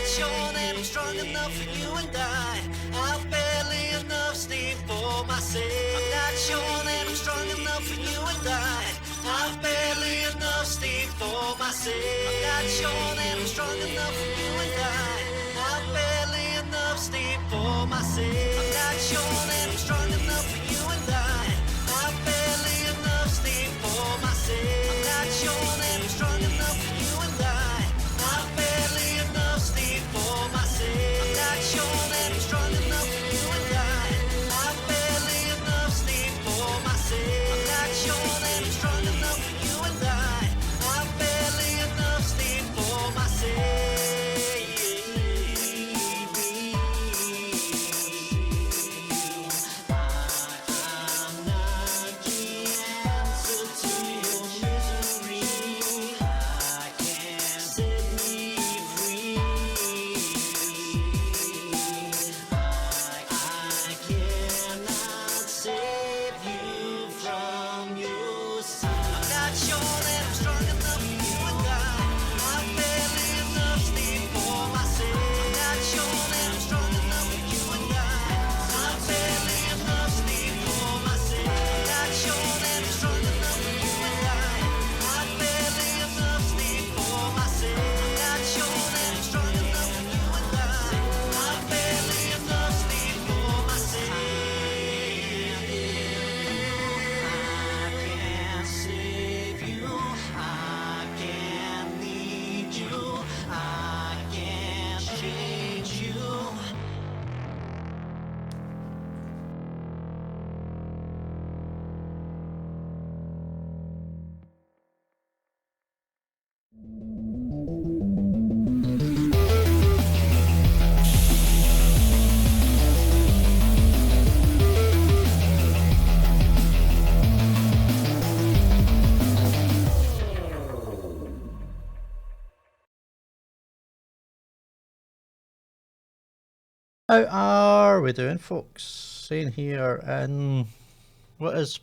not sure that I'm strong enough for you and I've barely enough steam for myself. I'm not sure that I'm strong enough for you and I've barely enough steam for myself. I'm not sure that I'm strong enough for you and I've barely enough steam for myself. I'm not sure that I'm strong enough for you and I've barely enough steam for myself. I'm not sure that I'm strong enough for you and I've barely enough steam for myself. I'm not sure that I'm strong enough for you and I've barely enough steam for myself. I'm not sure that I'm strong enough for you and I've barely enough steam for myself. How are we doing, folks? Xaine here in what is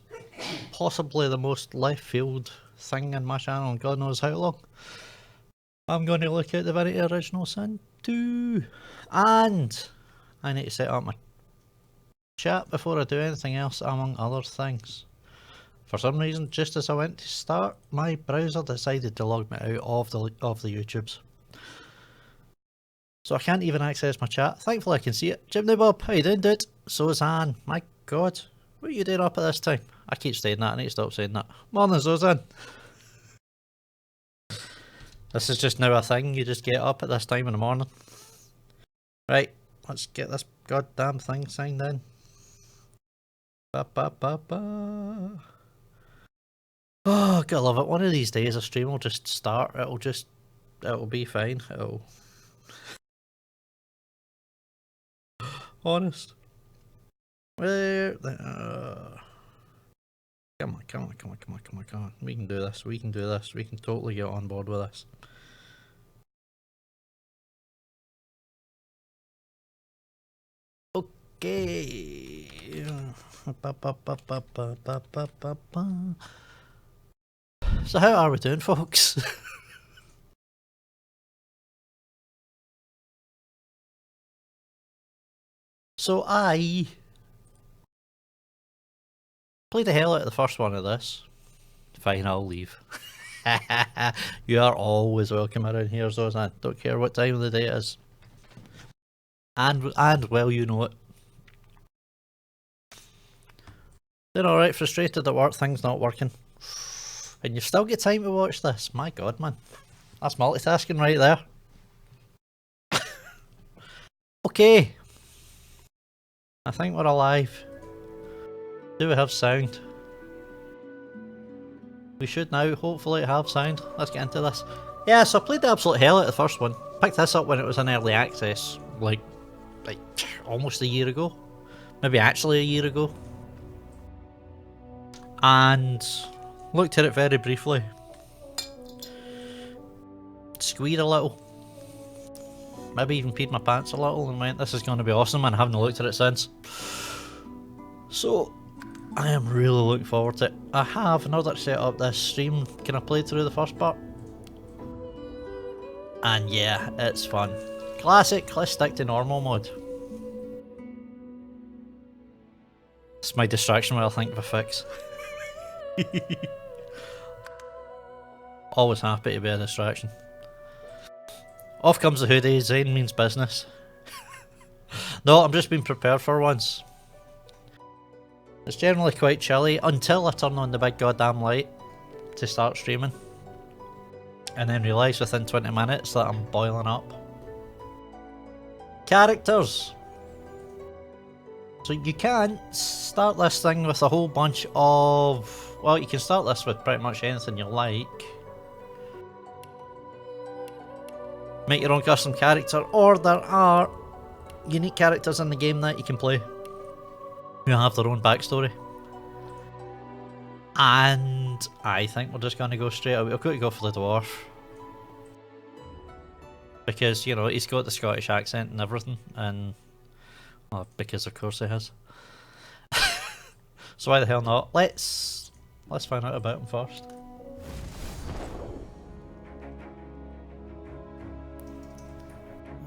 possibly the most left field thing in my channel in God knows how long. I'm going to look at Divinity Original Sin 2, and I need to set up my chat before I do anything else, among other things. For some reason, just as I went to start, my browser decided to log me out of the YouTubes. So I can't even access my chat. Thankfully I can see it. Jimmy Bob, how you doing, dude? So is Anne. My god, what are you doing up at this time? I keep saying that, I need to stop saying that. Morning, Zozan. This is just now a thing, you just get up at this time in the morning. Right, let's get this goddamn thing signed in. Ba ba ba ba. Oh, gotta love it. One of these days a stream will just start, it'll be fine. It'll... Honest. Come on. We can do this. We can totally get on board with this. Okay. So how are we doing, folks? So I played the hell out of the first one of this. Fine, I'll leave. You are always welcome around here, Zozan. Don't care what time of the day it is. And well, you know it. Doing alright, frustrated at work, things not working. And you've still got time to watch this. My god, man. That's multitasking right there. Okay. I think we're alive. Do we have sound? We should now hopefully have sound. Let's get into this. Yeah, so I played the absolute hell out of the first one. Picked this up when it was in early access, like almost a year ago. Maybe actually a year ago. And looked at it very briefly. Squeed a little. Maybe even peed my pants a little and went, this is going to be awesome, and I haven't looked at it since. So, I am really looking forward to it. I have, in order to set up this stream, kind of played through the first part. And yeah, it's fun. Classic, let's stick to normal mode. It's my distraction while I think of a fix. Always happy to be a distraction. Off comes the hoodie, Xaine means business. No, I'm just being prepared for once. It's generally quite chilly until I turn on the big goddamn light to start streaming. And then realise within 20 minutes that I'm boiling up. Characters! So you can start this thing with a whole bunch of... Well, you can start this with pretty much anything you like. Make your own custom character, or there are unique characters in the game that you can play who have their own backstory. And I think we're just going to go straight away. We're going to go for the dwarf. Because, you know, he's got the Scottish accent and everything, and... Well, because of course he has. So why the hell not? Let's find out about him first.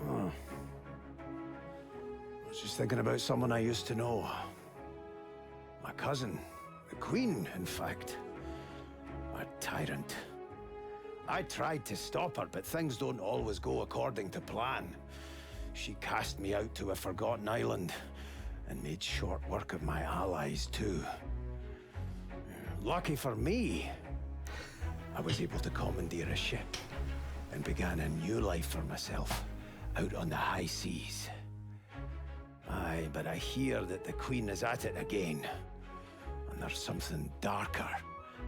Oh. I was just thinking about someone I used to know. My cousin, the Queen, in fact. A tyrant. I tried to stop her, but things don't always go according to plan. She cast me out to a forgotten island, and made short work of my allies too. Lucky for me, I was able to commandeer a ship, and began a new life for myself, out on the high seas. Aye, but I hear that the Queen is at it again, and there's something darker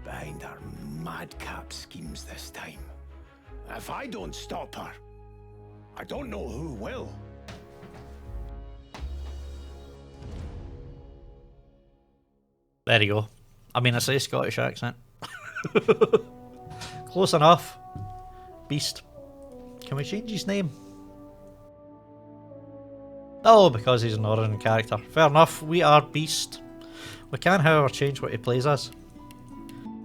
behind her madcap schemes this time. If I don't stop her, I don't know who will. There you go. I mean, I say Scottish accent. Close enough. Beast. Can we change his name? Oh, because he's an Northern character. Fair enough, we are Beast. We can, however, change what he plays as.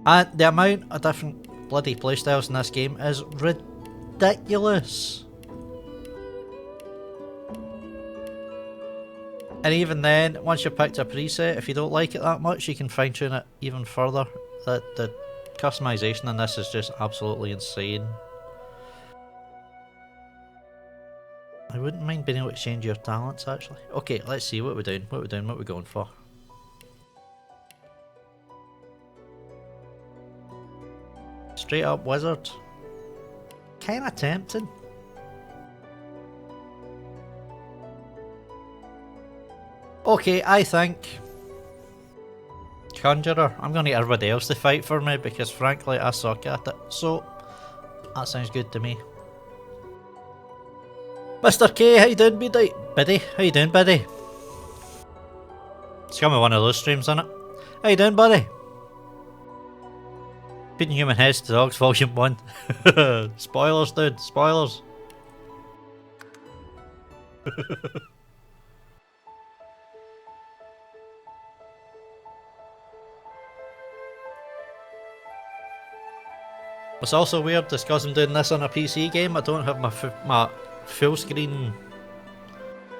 And the amount of different bloody playstyles in this game is ridiculous. And even then, once you've picked a preset, if you don't like it that much, you can fine tune it even further. The customization in this is just absolutely insane. I wouldn't mind being able to change your talents actually. Okay, let's see what we're doing, what we're going for. Straight up wizard. Kinda tempting. Okay, I think Conjurer. I'm gonna get everybody else to fight for me because frankly I suck at it. So that sounds good to me. Mr. K, how you doing, biddy? Biddy? How you doing, buddy? It's gonna be one of those streams, isn't it? How you doing, buddy? Feeding human heads to dogs, volume 1. Spoilers, dude, spoilers. It's also weird because I'm doing this on a PC game. I don't have my full screen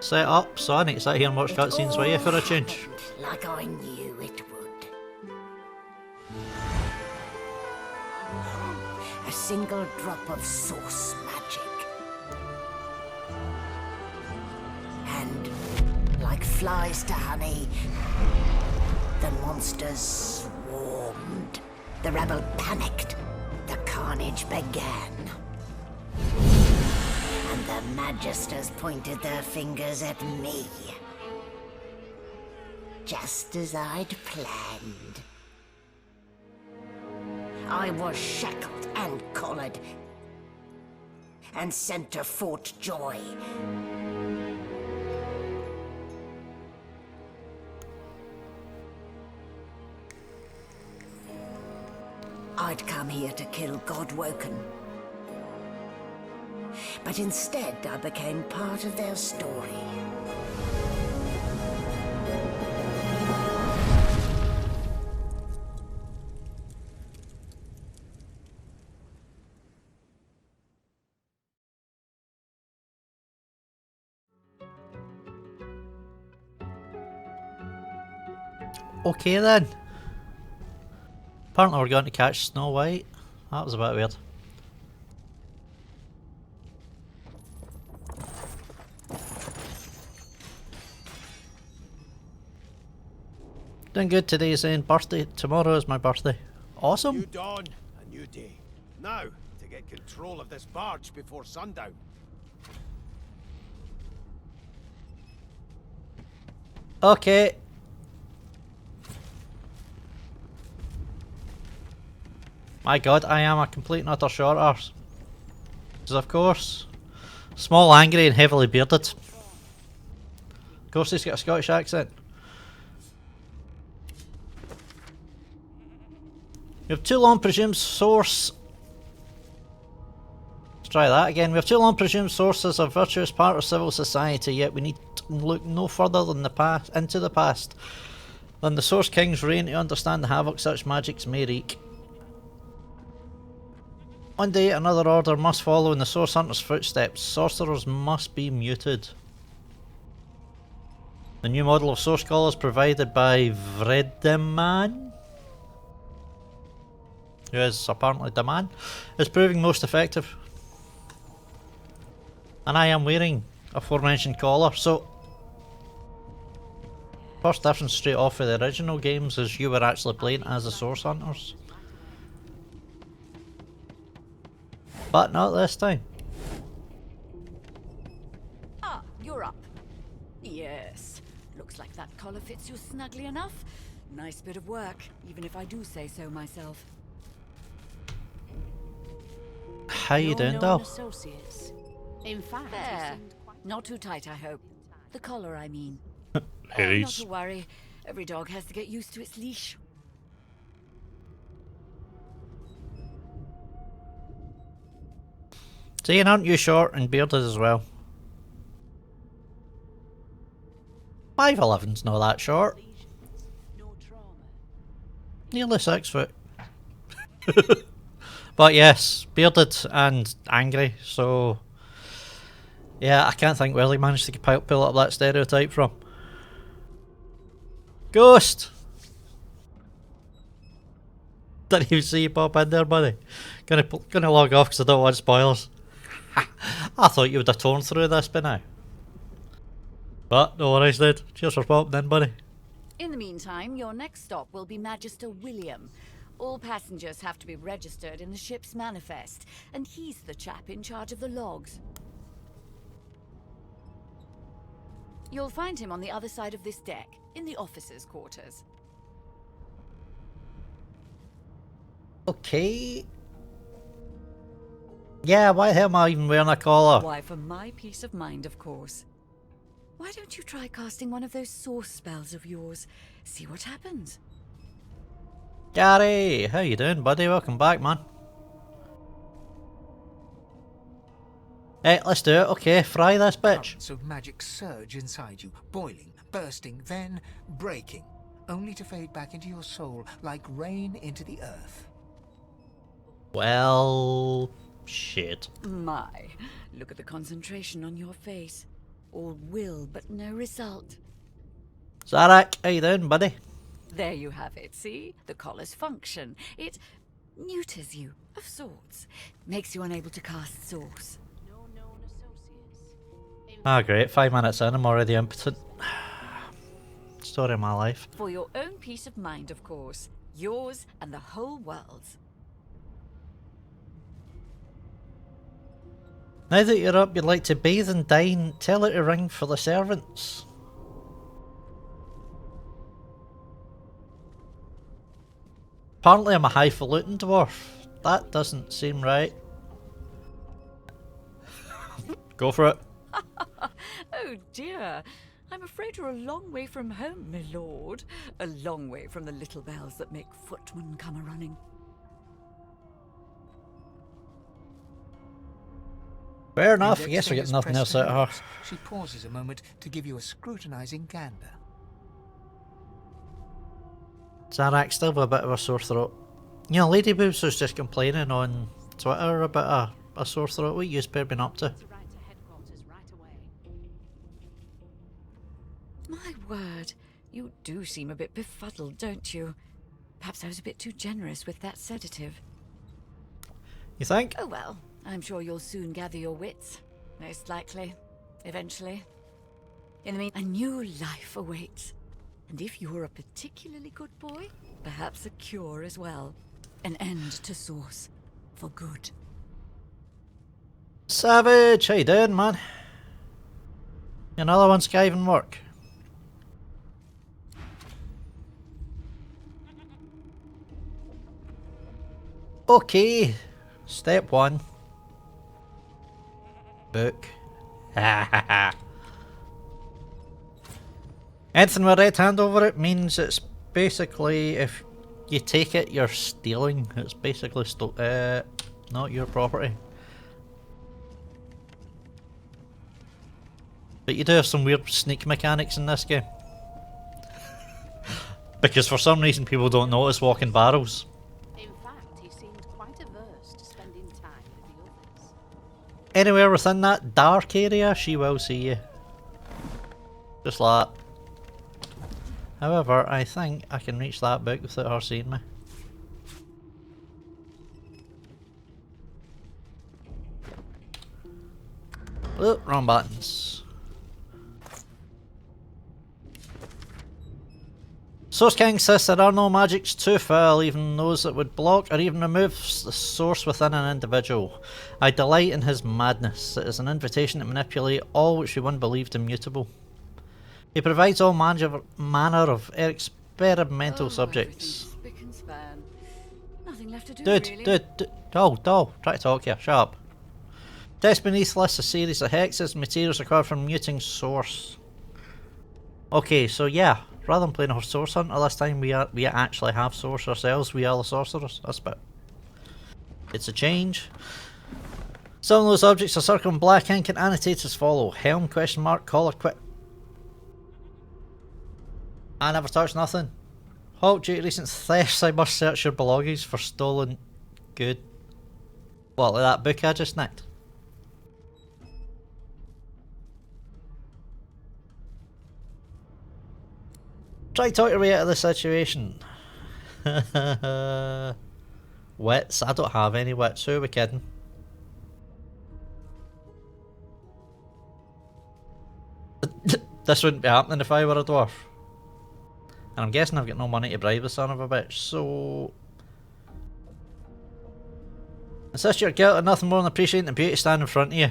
set up, so I need to sit here and watch cutscenes with you for a change. Like I knew it would. A single drop of source magic. And like flies to honey, the monsters swarmed. The rebel panicked. The carnage began. And the Magisters pointed their fingers at me. Just as I'd planned. I was shackled and collared. And sent to Fort Joy. I'd come here to kill Godwoken. But instead I became part of their story. Okay then. Apparently we're going to catch Snow White. That was a bit weird. Doing good today, Xaine. Birthday. Tomorrow is my birthday. Awesome. New dawn, a new day. Now, to get control of this barge before sundown. Okay. My god, I am a complete and utter short arse. Because of course, small, angry and heavily bearded. Of course he's got a Scottish accent. We have too long presumed source. Let's try that again. We have too long presumed source as a virtuous part of civil society, yet we need to look no further than the past, into the past, than the Source King's reign to understand the havoc such magics may wreak. One day another order must follow in the Source Hunter's footsteps. Sorcerers must be muted. The new model of Source Scholars provided by Vredeman, who is apparently the man, is proving most effective. And I am wearing aforementioned collar, so first difference straight off of the original games is you were actually playing as the Source Hunters. But not this time. Ah, you're up. Yes. Looks like that collar fits you snugly enough. Nice bit of work, even if I do say so myself. How you doing, known doll? associates. In fact, There. you seemed quite Not too tight, I hope. The collar, I mean. Hey, Not to worry. Every dog has to get used to its leash. Saying, aren't you short and bearded as well? 5'11's not that short. no trauma. Nearly 6 foot. But yes, bearded and angry, so yeah, I can't think where they managed to pull up that stereotype from. Ghost! Didn't even see you pop in there, buddy. Gonna log off because I don't want spoilers. I thought you would have torn through this by now. But no worries, dude. Cheers for popping in, buddy. In the meantime, your next stop will be Magister William. All passengers have to be registered in the ship's manifest, and he's the chap in charge of the logs. You'll find him on the other side of this deck, in the officers' quarters. Okay. Yeah, why the hell am I even wearing a collar? Why, for my peace of mind, of course. Why don't you try casting one of those source spells of yours? See what happens. Gary, how you doing, buddy? Welcome back, man. Hey, let's do it. Okay, fry this bitch. Currents of magic surge inside you, boiling, bursting, then breaking, only to fade back into your soul like rain into the earth. Well, shit. My, look at the concentration on your face. All will, but no result. Zarak, how you doing, buddy? There you have it, see? The collar's function. It neuters you, of sorts. Makes you unable to cast source. No known associates. Ah, great. 5 minutes in, I'm already impotent. Story of my life. For your own peace of mind, of course. Yours and the whole world's. Now that you're up, you'd like to bathe and dine. Tell her to ring for the servants. Apparently I'm a highfalutin dwarf. That doesn't seem right. Go for it. Oh dear. I'm afraid you're a long way from home, my lord. A long way from the little bells that make footmen come a-running. Fair enough. I Index guess we're getting fingers nothing else pressed to out of her. lips. She pauses a moment to give you a scrutinizing gander. Zarak still with a bit of a sore throat. You know, Lady Boobs was just complaining on Twitter about a sore throat. What you pair been up to? To headquarters right away. My word. You do seem a bit befuddled, don't you? Perhaps I was a bit too generous with that sedative. You think? Oh well, I'm sure you'll soon gather your wits. Most likely. Eventually. In the meantime, a new life awaits. And if you're a particularly good boy, perhaps a cure as well. An end to Source. For good. Savage, how you doing, man? Another one skiving work. Okay, step 1. Book. Anything with a red hand over it means it's basically, if you take it, you're stealing. It's basically not your property. But you do have some weird sneak mechanics in this game. Because for some reason people don't notice walking barrels. In fact, he seemed quite averse to spending time with the others. Anywhere within that dark area, she will see you. Just like that. However, I think I can reach that book without her seeing me. Oh, wrong buttons. Source King says there are no magics too foul, even those that would block or even remove the source within an individual. I delight in his madness. It is an invitation to manipulate all which we one believed immutable. He provides all manner of experimental subjects. Spick and span. Nothing left to do, Dude, really. dude, doll, try to talk here, shut up. Text beneath lists a series of hexes and materials required from muting source. Okay, so yeah, rather than playing a source hunter this time, we actually have source ourselves. We are the sorcerers. That's a bit. It's a change. Some of those objects are circled in black ink and annotated as follow: helm, question mark, collar, quit. I never touched nothing. Halt due to recent thefts, I must search your belongings for stolen good. What, like that book I just nicked? Try to talk your way out of the situation. Wits? I don't have any wits. Who are we kidding? This wouldn't be happening if I were a dwarf. And I'm guessing I've got no money to bribe the son of a bitch, so... Insist your guilt and nothing more than appreciating the beauty standing in front of you.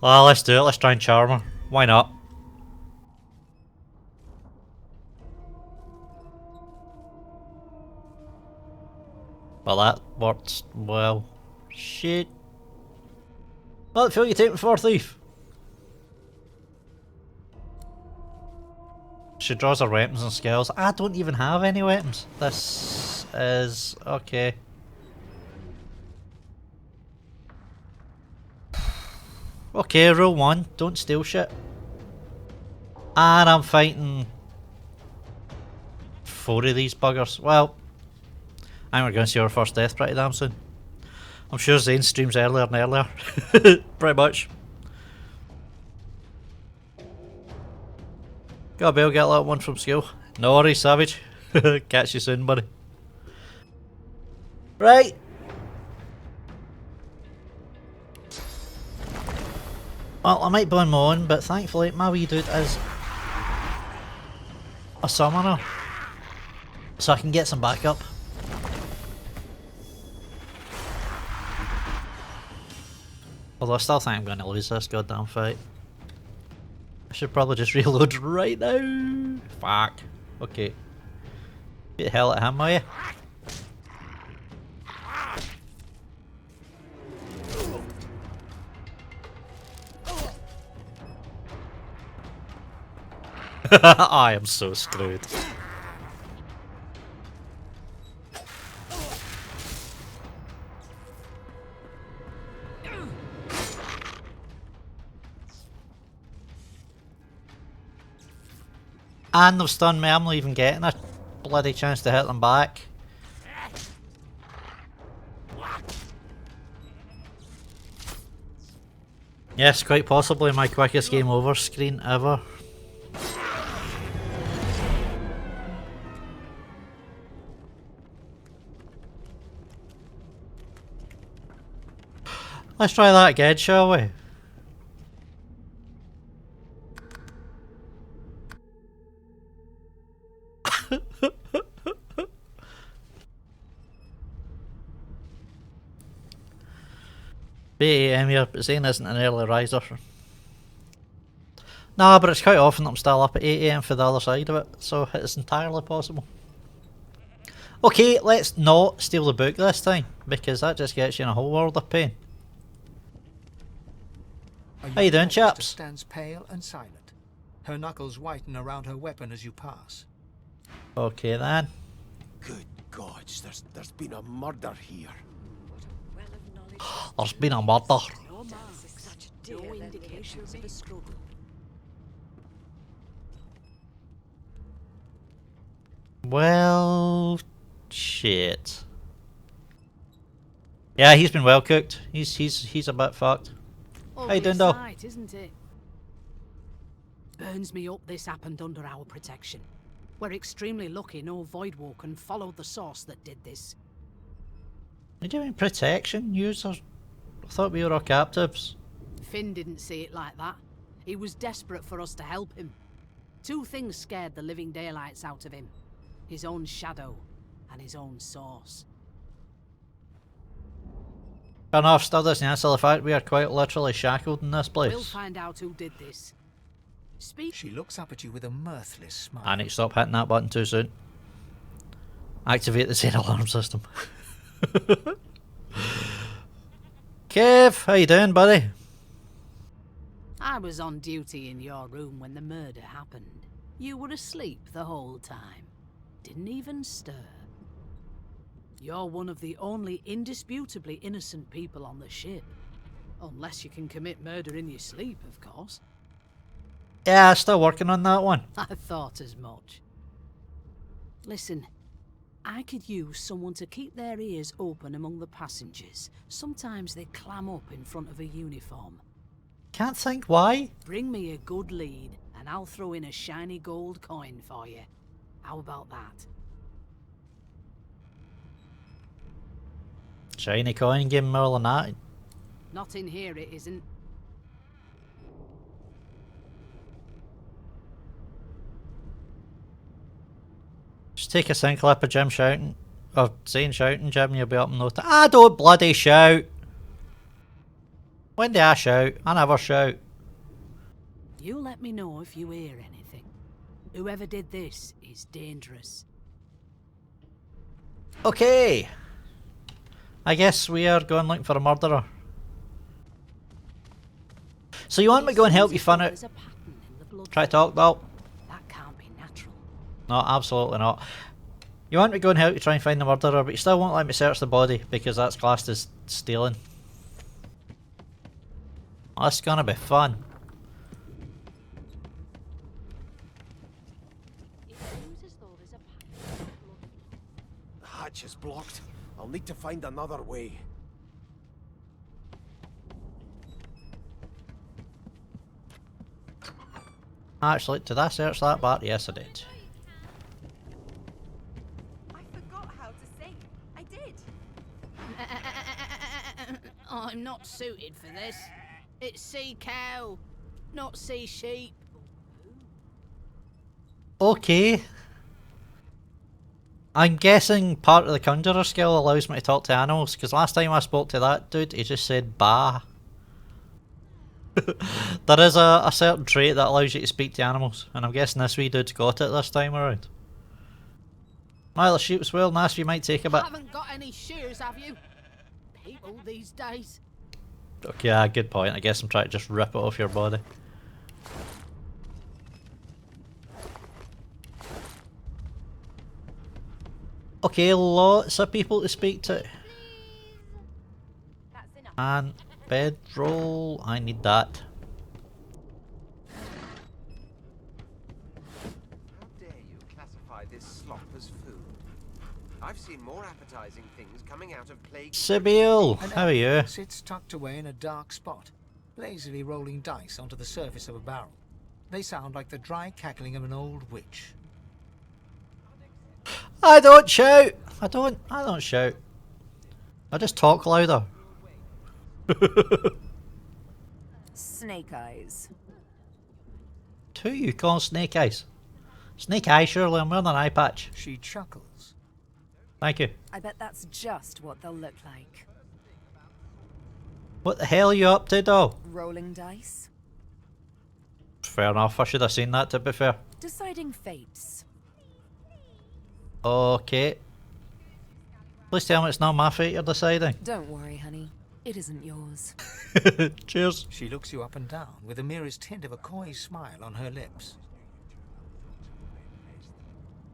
Well, let's do it. Let's try and charm her. Why not? Well, that worked well. Shit. Well, Phil, you take me for a thief. She draws her weapons and skills. I don't even have any weapons. This is... okay. Okay, rule 1. Don't steal shit. And I'm fighting 4 of these buggers. Well, I think we're going to see our first death pretty damn soon. I'm sure Xaine streams earlier and earlier. Pretty much. Got a bell, get that one from school. No worries, Savage. Catch you soon, buddy. Right. Well, I might be on my own, but thankfully my wee dude is a summoner. So I can get some backup. Although I still think I'm going to lose this goddamn fight. I should probably just reload right now. Fuck. Okay. Get the hell out of him, are you? I am so screwed. And they've stunned me, I'm not even getting a bloody chance to hit them back. Yes, quite possibly my quickest game over screen ever. Let's try that again, shall we? BAM here, but Xaine isn't an early riser. Nah, but it's quite often that I'm still up at 8 AM for the other side of it, so it's entirely possible. Okay, let's not steal the book this time, because that just gets you in a whole world of pain. How you doing, chaps? Stands pale and silent. Her knuckles whiten around her weapon as you pass. Okay then. Good gods, there's been a murder here. There's been a murder. No marks, no indications of a struggle. Well, shit. Yeah, he's been well cooked. He's a bit fucked. How you doing, though? Sight, isn't it? Burns me up this happened under our protection. We're extremely lucky no Voidwalker followed the source that did this. What do you mean protection? Users? I thought we were all captives. Finn didn't see it like that. He was desperate for us to help him. Two things scared the living daylights out of him. His own shadow and his own source. Fair enough, still doesn't answer the fact we are quite literally shackled in this place. We'll find out who did this. Speak. She looks up at you with a mirthless smile. I need to stop hitting that button too soon. Activate the Xaine alarm system. Kev, how you doing, buddy? I was on duty in your room when the murder happened. You were asleep the whole time. Didn't even stir. You're one of the only indisputably innocent people on the ship. Unless you can commit murder in your sleep, of course. Yeah, still working on that one. I thought as much. Listen, I could use someone to keep their ears open among the passengers. Sometimes they clam up in front of a uniform. Can't think why. Bring me a good lead, and I'll throw in a shiny gold coin for you. How about that? Shiny coin, give me more than that. Not in here, it isn't. Just take a sync clip of Jim shouting, or Xaine shouting, Jim, you'll be up in no time. I don't bloody shout! When do I shout? I never shout. You let me know if you hear anything. Whoever did this is dangerous. Okay. I guess we are going looking for a murderer. So you want me to go and help you find out? There's a pattern in the blood. Try to talk though. That can't be natural. No, absolutely not. You want me to go and help you try and find the murderer, but you still won't let me search the body because that's classed as stealing. That's gonna be fun. It seems as though there's a pattern in the blood. The hatch is blocked. I'll need to find another way. Actually, did I search that part? Yes, I did. I forgot how to sing. I did. I'm not suited for this. It's sea cow, not sea sheep. Okay. I'm guessing part of the conjurer skill allows me to talk to animals, because last time I spoke to that dude, he just said bah. There is a certain trait that allows you to speak to animals, and I'm guessing this wee dude's got it this time around. Well, the sheep's well nice, you might take a bit. Haven't got any shoes, have you? People these days. Okay, yeah, good point. I guess I'm trying to just rip it off your body. Okay, lots of people to speak to. That's enough. And bedroll, I need that. How dare you classify this slop as food? I've seen more appetizing things coming out of plague. Sibyl, An how are you? elf sits tucked away in a dark spot, lazily rolling dice onto the surface of a barrel. They sound like the dry cackling of an old witch. I don't shout! I don't shout. I just talk louder. Snake eyes. Who you call Snake Eyes? Snake Eye, surely I'm wearing an eye patch. She chuckles. Thank you. I bet that's just what they'll look like. What the hell are you up to, doll? Rolling dice. Fair enough, I should have seen that, to be fair. Deciding fates. Okay. Please tell me it's not my fate you're deciding. Don't worry, honey. It isn't yours. Cheers. She looks you up and down with the merest hint of a coy smile on her lips.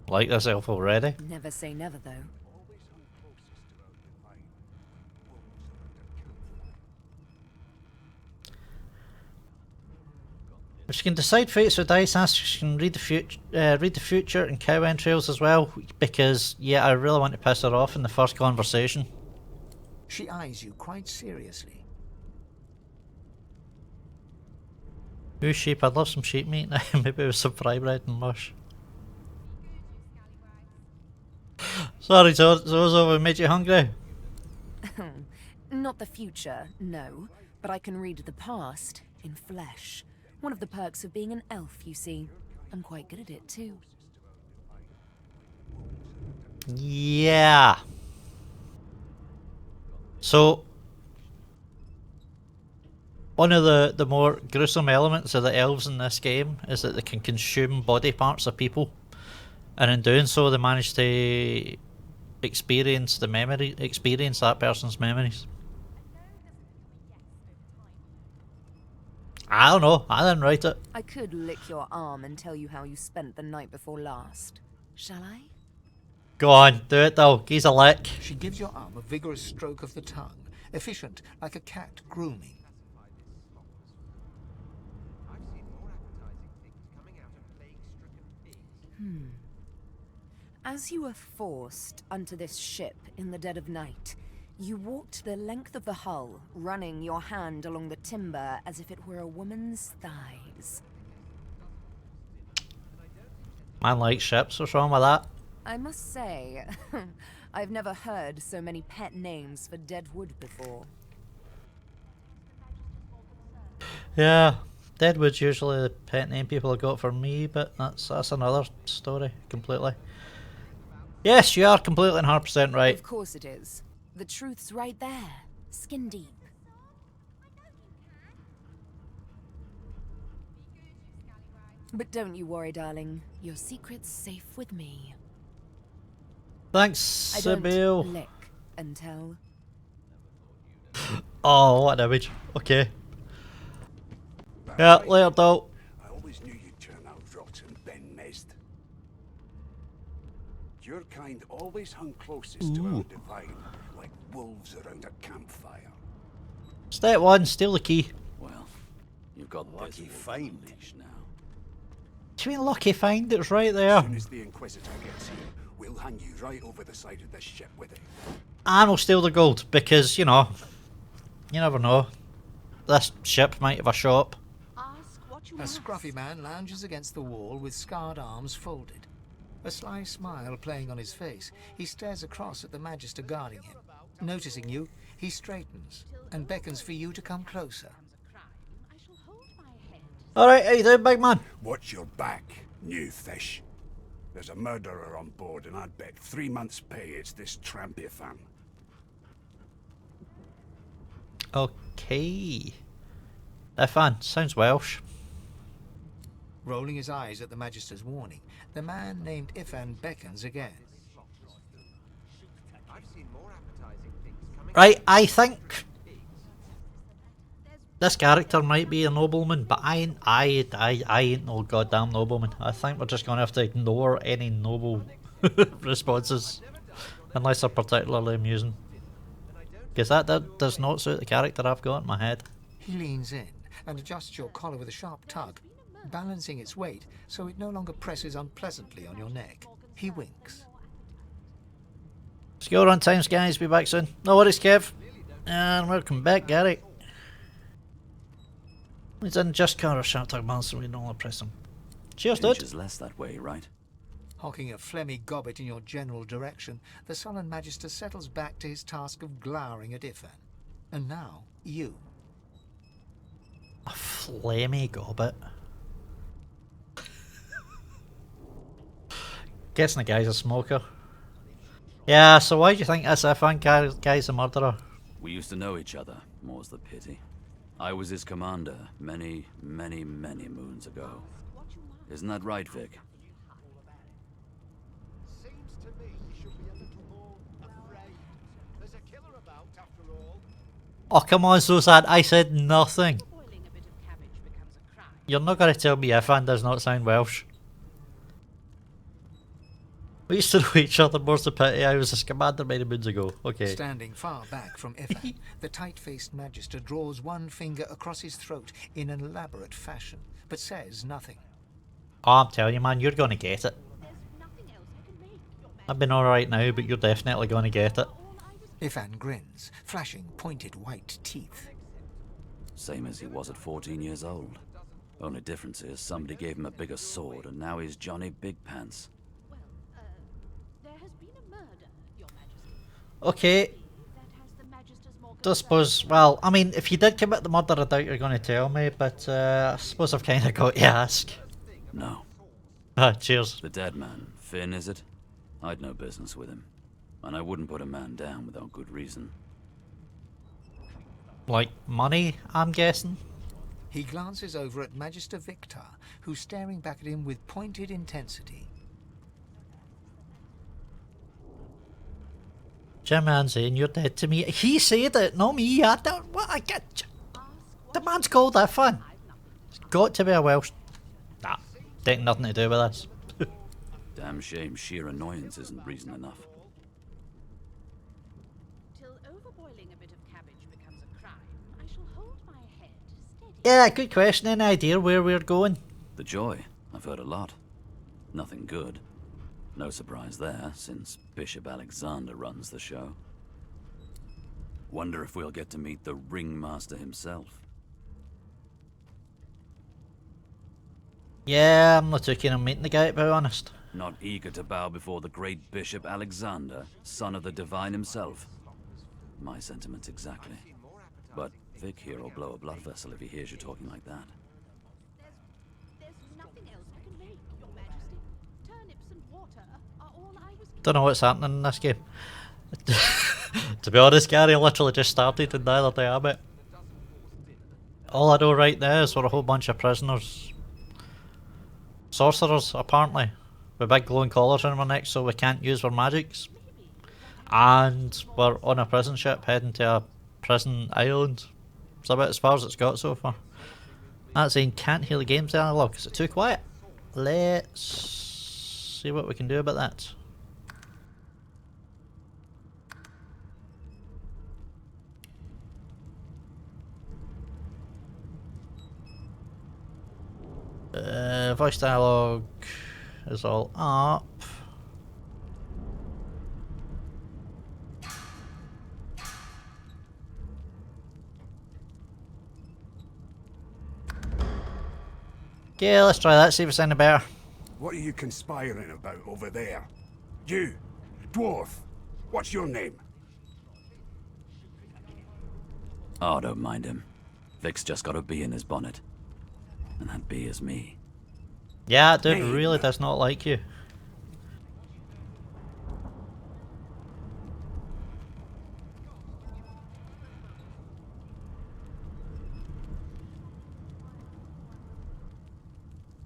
Like yourself already. Never say never, though. If she can decide fates with dice, she can read the future and cow entrails as well. Because yeah, I really want to piss her off in the first conversation. She eyes you quite seriously. Ooh, sheep! I'd love some sheep meat. Maybe with some fry bread and mush. Sorry, Zozo, we made you hungry. Not the future, no. But I can read the past in flesh. One of the perks of being an elf, you see. I'm quite good at it, too. Yeah. So, one of the more gruesome elements of the elves in this game is that they can consume body parts of people. And in doing so, they manage to experience that person's memories. I don't know. I didn't write it. I could lick your arm and tell you how you spent the night before last. Shall I? Go on, do it though. He's a lick. She gives your arm a vigorous stroke of the tongue, efficient like a cat grooming. I've seen more appetizing things coming out of plague-stricken pigs. As you were forced onto this ship in the dead of night, you walked the length of the hull, running your hand along the timber as if it were a woman's thighs. Man likes ships. What's wrong with that? I must say, I've never heard so many pet names for dead wood before. Yeah, Deadwood's usually the pet name people have got for me, but that's another story completely. Yes, you are completely and 100% right. Of course it is. The truth's right there, skin deep. But don't you worry, darling. Your secret's safe with me. Thanks, I don't Sibyl. lick and tell. Oh, what an image. Okay. Yeah, later, though. I always knew you'd turn out rotten, Ben Mezd. Your kind always hung closest to our divine, like wolves around a campfire. Step 1, steal the key. Well, you've got Lucky this find. leash now. Do you mean lucky find? It's right As there. soon as the Inquisitor gets here, we'll hang you right over the side of this ship with it. And we'll steal the gold, because, you know, you never know. This ship might have a shop. A scruffy man lounges against the wall with scarred arms folded. A sly smile playing on his face, he stares across at the Magister guarding him. Noticing you, he straightens and beckons for you to come closer. Alright, how you doing, big man? Watch your back, new fish. There's a murderer on board, and I'd bet 3 months' pay it's this trampy fan. Okay. Ifan, sounds Welsh. Rolling his eyes at the Magister's warning, the man named Ifan beckons again. I've seen more appetizing things coming Right, I think this character might be a nobleman, but I ain't no goddamn nobleman. I think we're just gonna have to ignore any noble responses, unless they're particularly amusing. Because that does not suit the character I've got in my head. He leans in and adjusts your collar with a sharp tug, balancing its weight so it no longer presses unpleasantly on your neck. He winks. Score on times, guys. Be back soon. No worries, Kev. And welcome back, Gary. He's in just car or sharp tug balance, so we don't want to press him. Cheers, dude. Inches less that way, right? Hocking a phlegmy gobbet in your general direction, the sullen Magister settles back to his task of glowering at Ifan. And now, you. A flamey gobbit. Guessing the guy's a smoker. Yeah, so why do you think this? I think guy's a murderer. We used to know each other, more's the pity. I was his commander many, many, many moons ago. Isn't that right, Vic? Seems to me you should be a little more afraid. There's a killer about, after all. Oh, come on, Suzanne, I said nothing. You're not going to tell me Ifan does not sound Welsh. We used to know each other, more's the pity. I was his commander many moons ago. Okay. Standing far back from Ifan, the tight-faced Magister draws one finger across his throat in an elaborate fashion, but says nothing. Oh, I'm telling you, man, you're going to get it. I've been alright now, but you're definitely going to get it. Ifan grins, flashing pointed white teeth. Same as he was at 14 years old. Only difference is somebody gave him a bigger sword and now he's Johnny Big Pants. Okay. I suppose, well, I mean, if you did commit the murder, I doubt you're going to tell me, but I suppose I've kind of got to ask. No. Ah, cheers. The dead man, Finn, is it? I'd no business with him. And I wouldn't put a man down without good reason. Like money, I'm guessing? He glances over at Magister Victor, who's staring back at him with pointed intensity. Jim man saying you're dead to me. He said it, not me. I don't. What I get? The man's called that fun. It's got to be a Welsh. Nah, ain't nothing to do with this. Damn shame sheer annoyance isn't reason enough. Till overboiling a bit of cabbage becomes a crime, I shall hold my head steady. Yeah, good question. Any idea where we're going? The Joy. I've heard a lot. Nothing good. No surprise there, since Bishop Alexander runs the show. Wonder if we'll get to meet the ringmaster himself. Yeah, I'm not too keen on meeting the guy, to be honest. Not eager to bow before the great Bishop Alexander, son of the Divine himself. My sentiments exactly. But Vic here will blow a blood vessel if he hears you talking like that. There's nothing else I can make, Your Majesty. Turnips and water are all I was... Don't know what's happening in this game. To be honest, Gary, I literally just started and neither do I, mate. All I know right now is we're a whole bunch of prisoners. Sorcerers, apparently. With big glowing collars around our necks so we can't use our magics. And we're on a prison ship heading to a prison island. It's about as far as it's got so far. That's saying can't hear the game's dialogue. Is it too quiet? Let's see what we can do about that. Voice dialogue is all up. Okay, let's try that, see if it's any better. What are you conspiring about over there? You, dwarf, what's your name? Oh, don't mind him. Vic's just got a bee in his bonnet. And that bee is me. Yeah, dude really does not like you.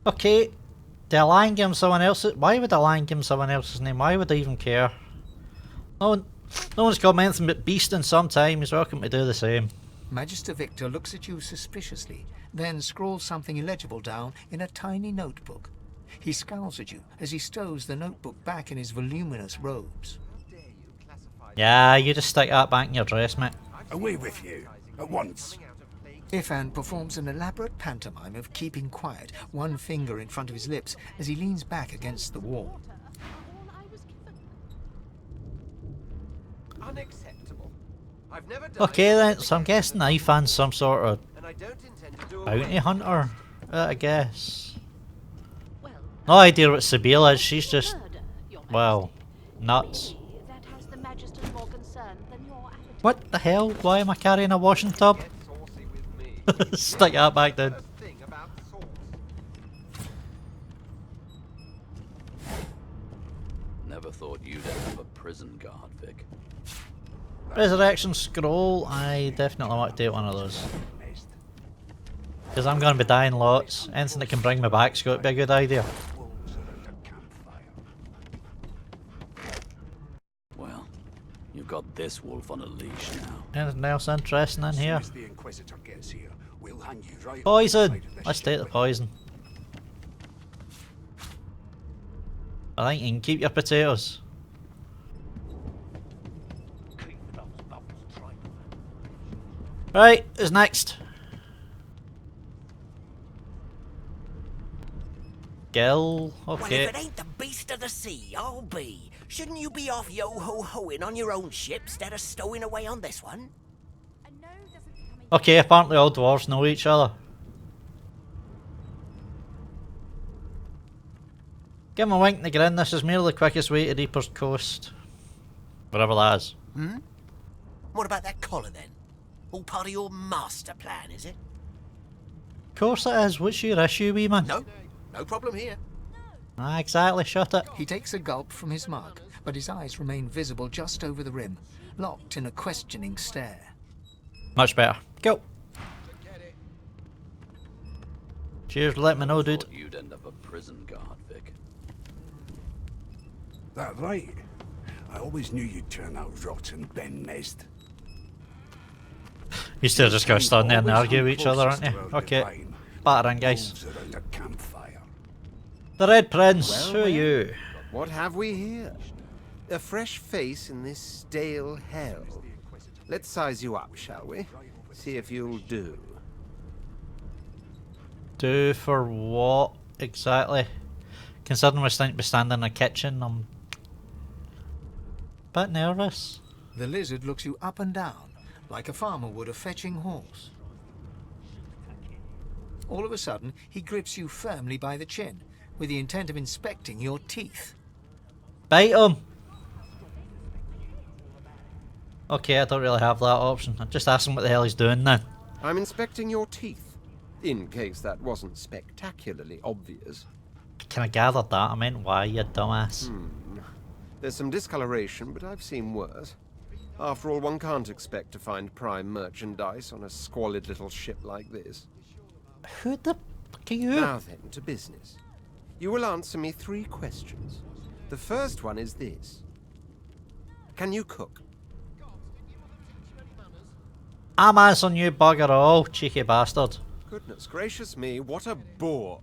Okay, the lion give him someone else's. Why would the lion give him someone else's name? Why would I even care? No one's called me anything but Beast in some time. He's welcome to do the same. Magister Victor looks at you suspiciously, then scrawls something illegible down in a tiny notebook. He scowls at you as he stows the notebook back in his voluminous robes. Yeah, you just stick that back in your dress, mate. Away with you, at once. Ifan performs an elaborate pantomime of keeping quiet, one finger in front of his lips as he leans back against the wall. Unacceptable. I've never done Okay then, so I'm guessing Ifan's some sort of bounty hunter, I guess. No idea what Sabila is, she's just, well, nuts. What the hell? Why am I carrying a washing tub? Stick that back down. Never thought you'd end up a prison guard, Vic. Resurrection scroll. I definitely want to take one of those. Because I'm going to be dying lots. Anything that can bring me back's got to be a good idea. Well, you've got this wolf on a leash now. Anything else interesting in here? As the Inquisitor gets here, we'll hand you right Poison! Let's take the poison. I think you can keep your potatoes. Right, who's next? Gil, Well, okay. if it ain't the beast of the sea, I'll be. Shouldn't you be off yo-ho-hoing on your own ship instead of stowing away on this one? Okay, apparently all dwarves know each other. Give him a wink and a grin, this is merely the quickest way to Reaper's Coast. Whatever that is. Hmm? What about that collar then? All part of your master plan, is it? Of course it is, what's your issue, wee man? No problem here. Ah, exactly, shut it. He takes a gulp from his mug, but his eyes remain visible just over the rim, locked in a questioning stare. Much better. Go. Cheers, let me know, dude. You'd end up a prison guard, Vic. That right? I always knew you'd turn out rotten, Ben Nest. You still just gotta stand there and argue with each other, aren't you? Okay. Batter in, guys. The Red Prince, who are you? What have we here? A fresh face in this stale hell. Let's size you up, shall we? See if you'll do. Do for what exactly? Considering we're starting to be standing in a kitchen, I'm a bit nervous. The lizard looks you up and down, like a farmer would a fetching horse. All of a sudden, he grips you firmly by the chin, with the intent of inspecting your teeth. Bite him! Okay, I don't really have that option. I just asked him what the hell he's doing then. I'm inspecting your teeth, in case that wasn't spectacularly obvious. Can I gather that? I meant why, you dumbass. There's some discoloration, but I've seen worse. After all, one can't expect to find prime merchandise on a squalid little ship like this. Who the fuck are you? Now then, to business. You will answer me 3 questions. The first one is this. Can you cook? I'm answering you bugger all, cheeky bastard. Goodness gracious me, what a bore.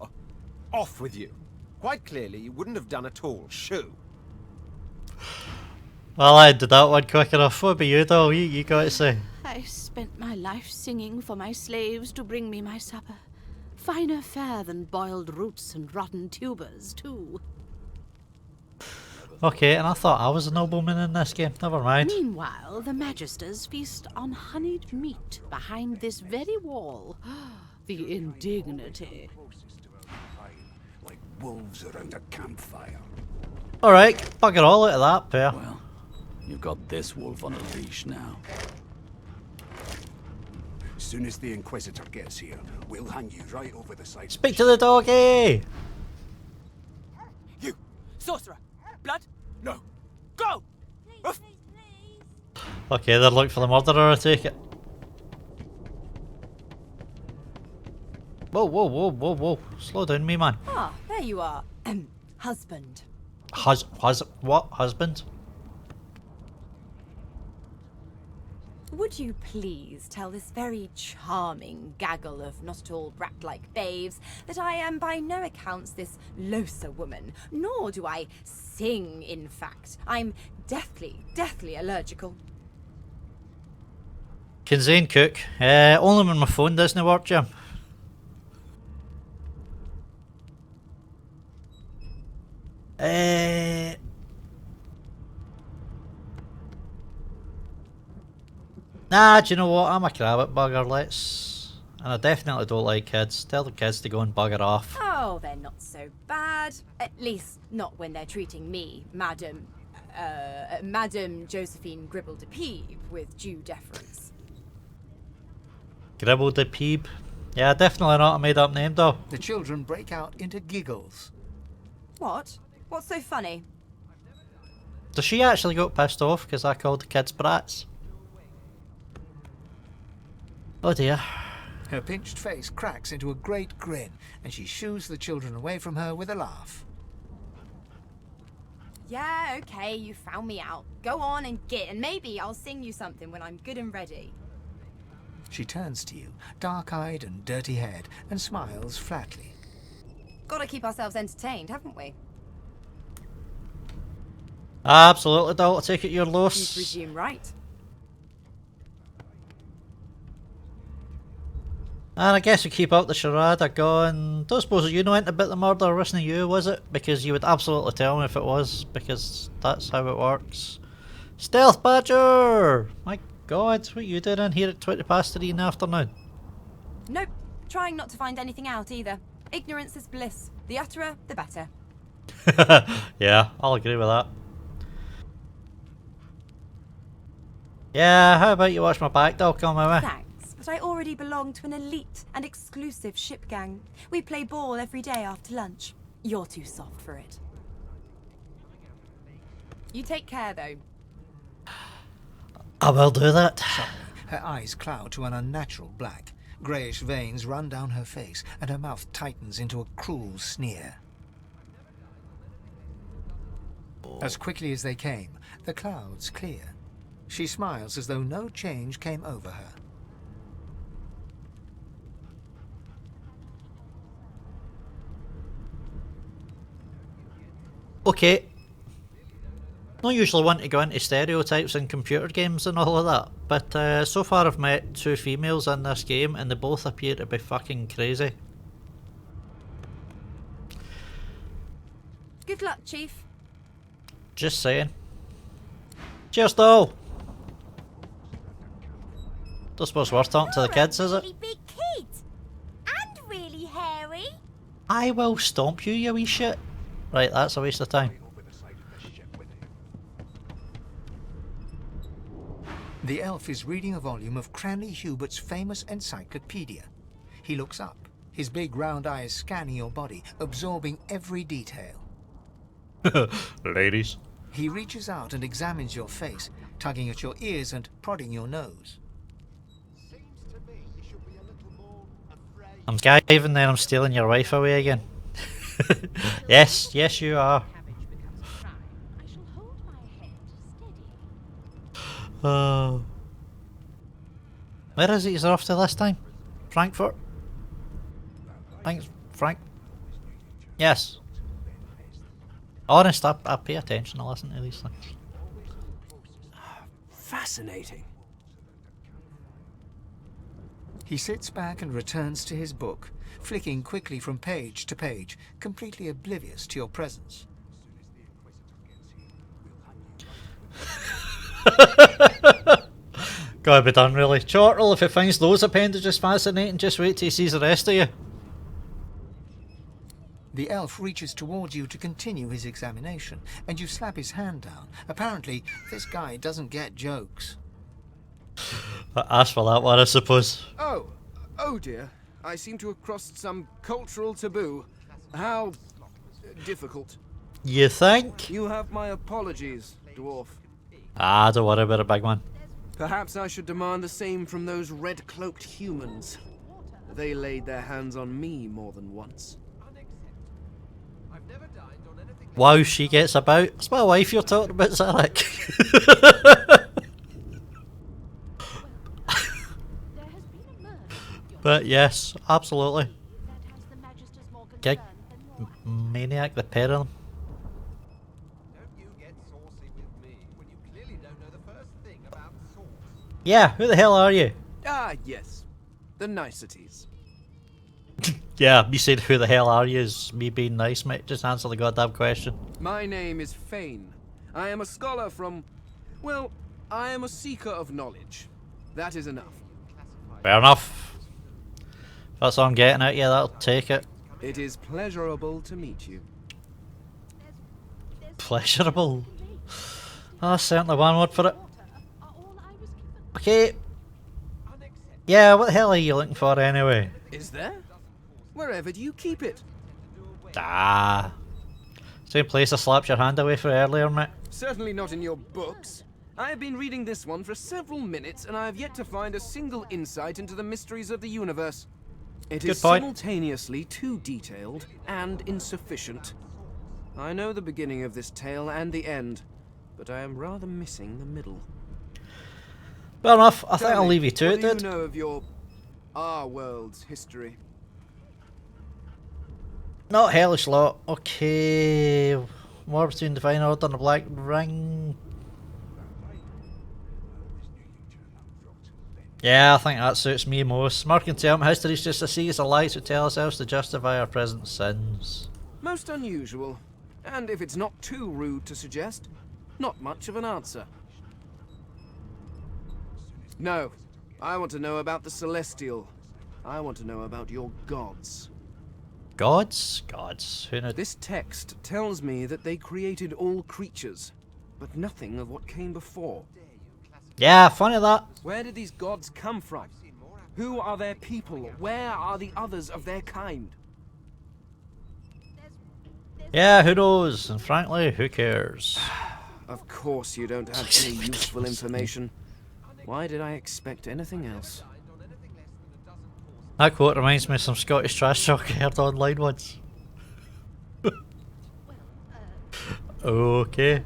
Off with you. Quite clearly, you wouldn't have done at all. Shoo. Well, I did that one quick enough. What about you, though? You got to say. I spent my life singing for my slaves to bring me my supper. Finer fare than boiled roots and rotten tubers, too. Okay, and I thought I was a nobleman in this game. Never mind. Meanwhile, the Magisters feast on honeyed meat behind this very wall. The indignity. Like wolves around a campfire. Alright, bugger all out of that, pair. Well, you've got this wolf on a leash now. As soon as the Inquisitor gets here, we'll hand you right over the side. Speak to the doggy! You! Sorcerer! Blood? No! Go! Okay, they're looking for the murderer, I take it. Whoa, whoa, whoa, whoa, whoa. Slow down, me man. Ah, there you are. Husband. What? Husband? Would you please tell this very charming gaggle of not at all brat-like babes that I am by no accounts this Losa woman, nor do I sing, in fact. I'm deathly allergical. Can Xaine cook? Only when my phone doesn't work, Jim. Nah, do you know what? I'm a crabbit bugger, let's... And I definitely don't like kids. Tell the kids to go and bugger off. Oh, they're not so bad. At least not when they're treating me, Madam Madame Josephine Gribble de Peeb, with due deference. Gribble de Peeb. Yeah, definitely not a made up name though. The children break out into giggles. What? What's so funny? Does she actually got pissed off because I called the kids brats? Oh dear. Her pinched face cracks into a great grin, and she shoos the children away from her with a laugh. Yeah, okay, you found me out. Go on and git, and maybe I'll sing you something when I'm good and ready. She turns to you, dark-eyed and dirty-haired, and smiles flatly. Gotta keep ourselves entertained, haven't we? Absolutely, Dal. I take it you're You lost. presume right. And I guess we keep up the charade going. Don't suppose you know anything about the murder, wasn't you, was it? Because you would absolutely tell me if it was, because that's how it works. Stealth Badger! My god, what you doing in here at 20 past 3 in the afternoon? Nope, trying not to find anything out either. Ignorance is bliss. The utterer, the better. Yeah, I'll agree with that. Yeah, how about you watch my back, Dal? Come my way. Thanks, but I already belong to an elite and exclusive ship gang. We play ball every day after lunch. You're too soft for it. You take care, though. I will do that. Suddenly, her eyes cloud to an unnatural black. Greyish veins run down her face, and her mouth tightens into a cruel sneer. As quickly as they came, the clouds clear. She smiles as though no change came over her. Okay. Not usually want to go into stereotypes in computer games and all of that, but so far I've met 2 females in this game and they both appear to be fucking crazy. Good luck, Chief. Just saying. Cheers, Doll! Don't suppose we're talking to the kids, is it? Really big kid. And really hairy. I will stomp you, you wee shit. Right, that's a waste of time. The elf is reading a volume of Cranley Hubert's famous encyclopedia. He looks up, his big round eyes scanning your body, absorbing every detail. Ladies. He reaches out and examines your face, tugging at your ears and prodding your nose. I'm skiving, then I'm stealing your wife away again. Yes, yes you are. Where is it he's off to this time? Frankfurt? Thanks, Frank. Yes. Honest, I pay attention, I listen to these things. Fascinating. He sits back and returns to his book, flicking quickly from page to page, completely oblivious to your presence. Gotta be done, really. Chortle, if he finds those appendages fascinating, just wait till he sees the rest of you. The elf reaches towards you to continue his examination, and you slap his hand down. Apparently, this guy doesn't get jokes. Ask for that one, I suppose. Oh dear. I seem to have crossed some cultural taboo. How difficult. You think? You have my apologies, dwarf. Ah, don't worry about it, big man. Perhaps I should demand the same from those red-cloaked humans. They laid their hands on me more than once. Wow, she gets about. It's my wife you're talking about, Zarek. But yes, absolutely. Gig maniac, the pair of them. Yeah, who the hell are you? Ah, yes. The niceties. Yeah, me saying who the hell are you is me being nice, mate. Just answer the goddamn question. My name is Xaine. I am a scholar from... Well, I am a seeker of knowledge. That is enough. Fair enough. If that's all I'm getting at you, that'll take it. It is pleasurable to meet you. Pleasurable. Oh, that's certainly one word for it. Okay. Yeah, what the hell are you looking for anyway? Is there? Wherever do you keep it? Ah. Same place I slapped your hand away for earlier, mate. Certainly not in your books. I have been reading this one for several minutes, and I have yet to find a single insight into the mysteries of the universe. It is simultaneously too detailed and insufficient. I know the beginning of this tale and the end, but I am rather missing the middle. Fair enough. I think I'll leave you to it, dude. What do you know of our world's history? Not hellish lot. Okay. War between Divine Order and the Black Ring. Yeah, I think that suits me most. Mark and term history is just a series of lies we tell ourselves to justify our present sins. Most unusual. And if it's not too rude to suggest, not much of an answer. No. I want to know about the Celestial. I want to know about your gods. Gods? Gods? Who knows? This text tells me that they created all creatures, but nothing of what came before. Yeah, funny that. Where did these gods come from? Who are their people? Where are the others of their kind? Yeah, who knows? And frankly, who cares? Of course you don't have any useful information. Why did I expect anything else? That quote reminds me of some Scottish trash talk I heard online once. Okay.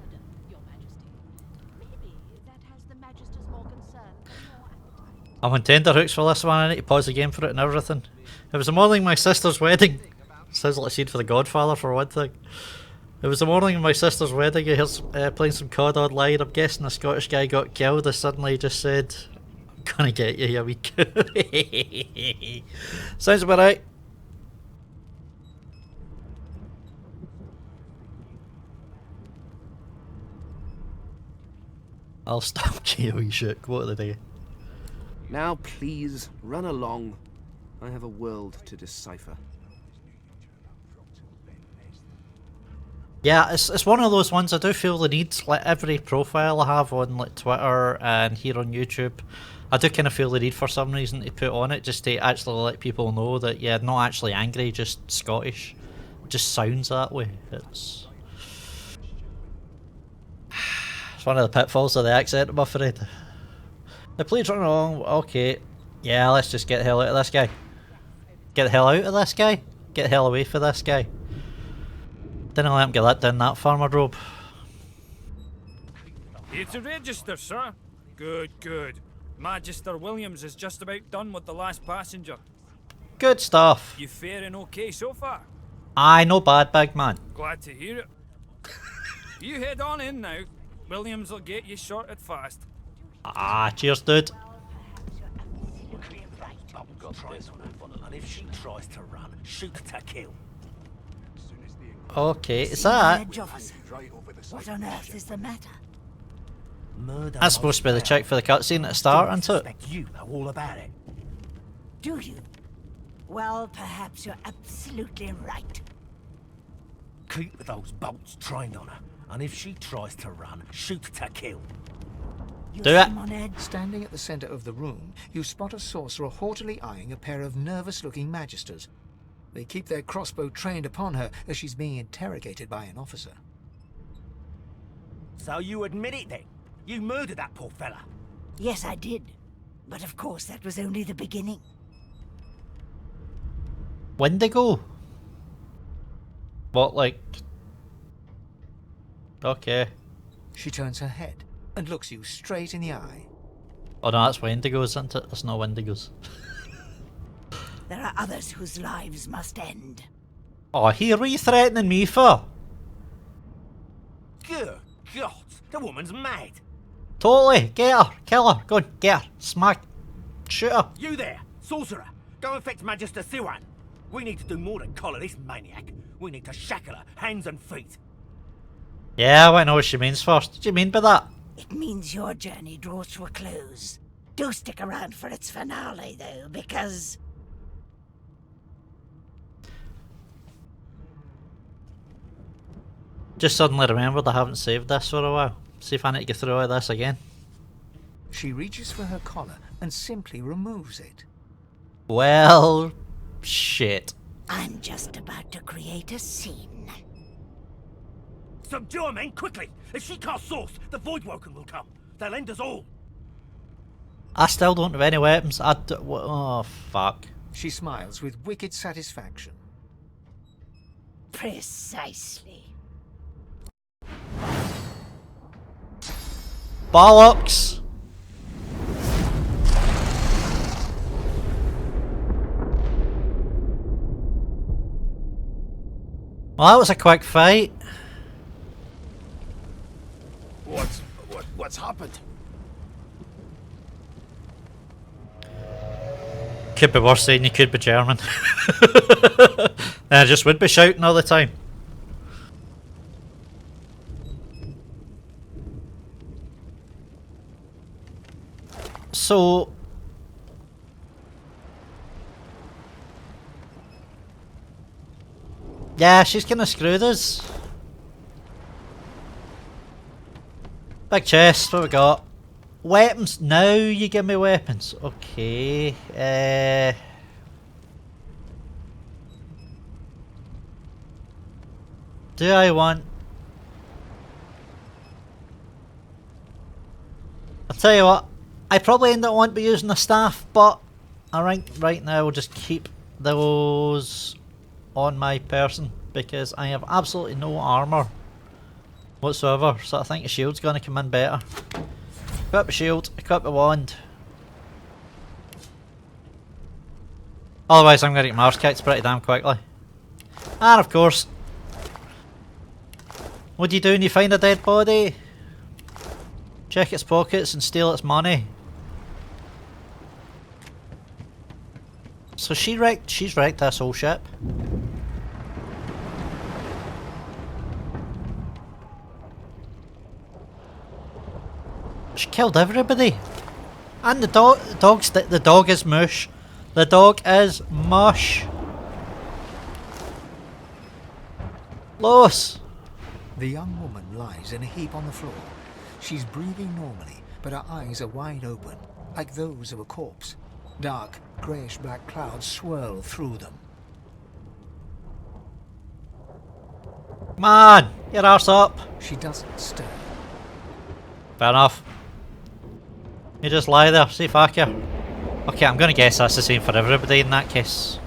I'm on tenterhooks for this one. I need to pause the game for it and everything. It was the morning of my sister's wedding. Sounds like a scene for The Godfather for one thing. It was the morning of my sister's wedding. I heard playing some COD online. I'm guessing a Scottish guy got killed. I suddenly just said, I'm gonna get you, you wee. Sounds about right. I'll stop you, wee shit. What are they? Now please, run along. I have a world to decipher. Yeah, it's one of those ones I do feel the need, like every profile I have on like Twitter and here on YouTube, I do kind of feel the need for some reason to put on it just to actually let people know that, yeah, not actually angry, just Scottish. It just sounds that way. It's one of the pitfalls of the accent, I'm afraid. Now please run along, okay. Yeah, let's just get the hell out of this guy. Get the hell out of this guy? Get the hell away from this guy. Didn't let him get that down that farmer robe. Here to register, sir. Good, good. Magister Williams is just about done with the last passenger. Good stuff. You faring okay so far? Aye, no bad, big man. Glad to hear it. You head on in now. Williams will get you sorted fast. Ah, cheers, dude. And if she tries to run, shoot to kill. Okay, is that? What on earth is the matter? That's supposed to be the chick for the cutscene at the start, isn't it? You know all about it. Do you? Well, perhaps you're absolutely right. Keep those bolts trained on her, and if she tries to run, shoot to kill. Do it. Standing at the center of the room, you spot a sorcerer haughtily eyeing a pair of nervous-looking magisters. They keep their crossbow trained upon her as she's being interrogated by an officer. So you admit it then? You murdered that poor fella? Yes, I did. But of course, that was only the beginning. Wendigo? What, like... Okay. She turns her head and looks you straight in the eye. Oh no, that's Wendigos, isn't it? That's not Wendigos. There are others whose lives must end. Oh, here, what are you threatening me for? Good God, the woman's mad. Totally. Get her. Kill her. Go on, get her. Smack. Shoot her. You there, sorcerer. Go and fetch Magister Siwan. We need to do more than collar this maniac. We need to shackle her, hands and feet. Yeah, I want to know what she means first. What do you mean by that? It means your journey draws to a close. Do stick around for its finale, though, because... Just suddenly remembered I haven't saved this for a while. See if I need to get through all this again. She reaches for her collar and simply removes it. Well, shit. I'm just about to create a scene. Subdue her, men, quickly! If she casts source, the Voidwoken will come. They'll end us all. I still don't have any weapons. Oh, fuck. She smiles with wicked satisfaction. Precisely. Bollocks! Well, that was a quick fight. What's happened? Could be worse saying you could be German. I just would be shouting all the time. So... yeah, she's kinda screwed us. Big chest, what we got? Weapons, now you give me weapons. Okay, do I want... I'll tell you what, I probably end up wanting to be using the staff, but I think right now we'll just keep those on my person because I have absolutely no armour whatsoever, so I think the shield's going to come in better. Equip a shield, equip a wand. Otherwise I'm going to get Mars kicked pretty damn quickly. And of course, what do you do when you find a dead body? Check its pockets and steal its money. So she's wrecked this whole ship. She killed everybody. And the dog is mush. The dog is mush. Lois. The young woman lies in a heap on the floor. She's breathing normally, but her eyes are wide open, like those of a corpse. Dark, greyish-black clouds swirl through them. Come on, get arse up. She doesn't stir. Fair enough. You just lie there, see if I care. Okay, I'm gonna guess that's the same for everybody in that case.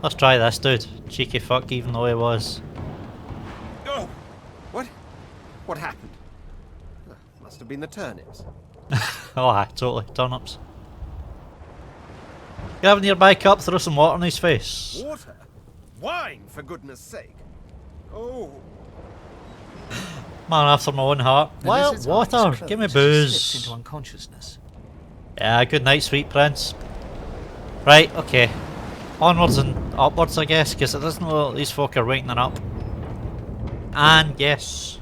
Let's try this dude. Cheeky fuck, even though he was. Oh! What happened? Must have been the turnips. Oh aye, totally. Turnips. Grab a nearby cup, throw some water in his face. Water? Wine, for goodness sake. Oh. Man after my own heart. Well, water, give me booze. Slips into unconsciousness. Yeah, good night, sweet prince. Right, okay. Onwards and upwards, I guess, because it doesn't look like these folk are waking up. And yes.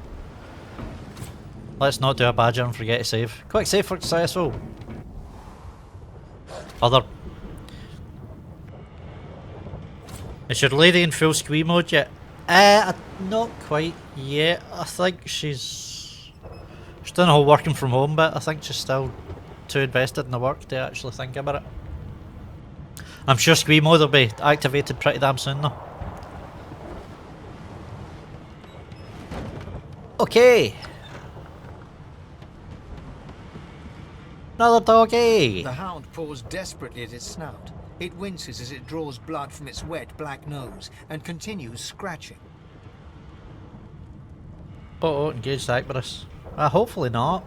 Let's not do a badger and forget to save. Quick save successful. Other. Is your lady in full squee mode yet? Not quite yet. I think she's doing a whole working from home bit. I think she's still too invested in the work to actually think about it. I'm sure squee mode will be activated pretty damn soon though. Okay. Another doggy. The hound paws desperately at its snout. It winces as it draws blood from its wet black nose and continues scratching. Oh, engage the Acbarus. Hopefully not.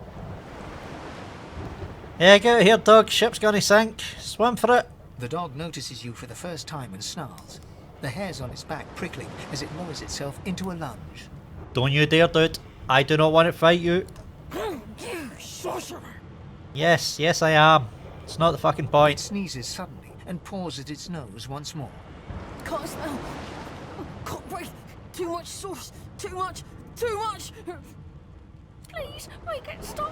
Yeah, get out here, dog. Ship's gonna sink. Swim for it. The dog notices you for the first time and snarls, the hairs on its back prickling as it lowers itself into a lunge. Don't you dare, dude. I do not want to fight you. You sorcerer! Yes, yes I am. It's not the fucking point. It sneezes suddenly and paws at its nose once more. Can't smell. Can't breathe. Too much sauce. Too much. Too much. Please, make it stop.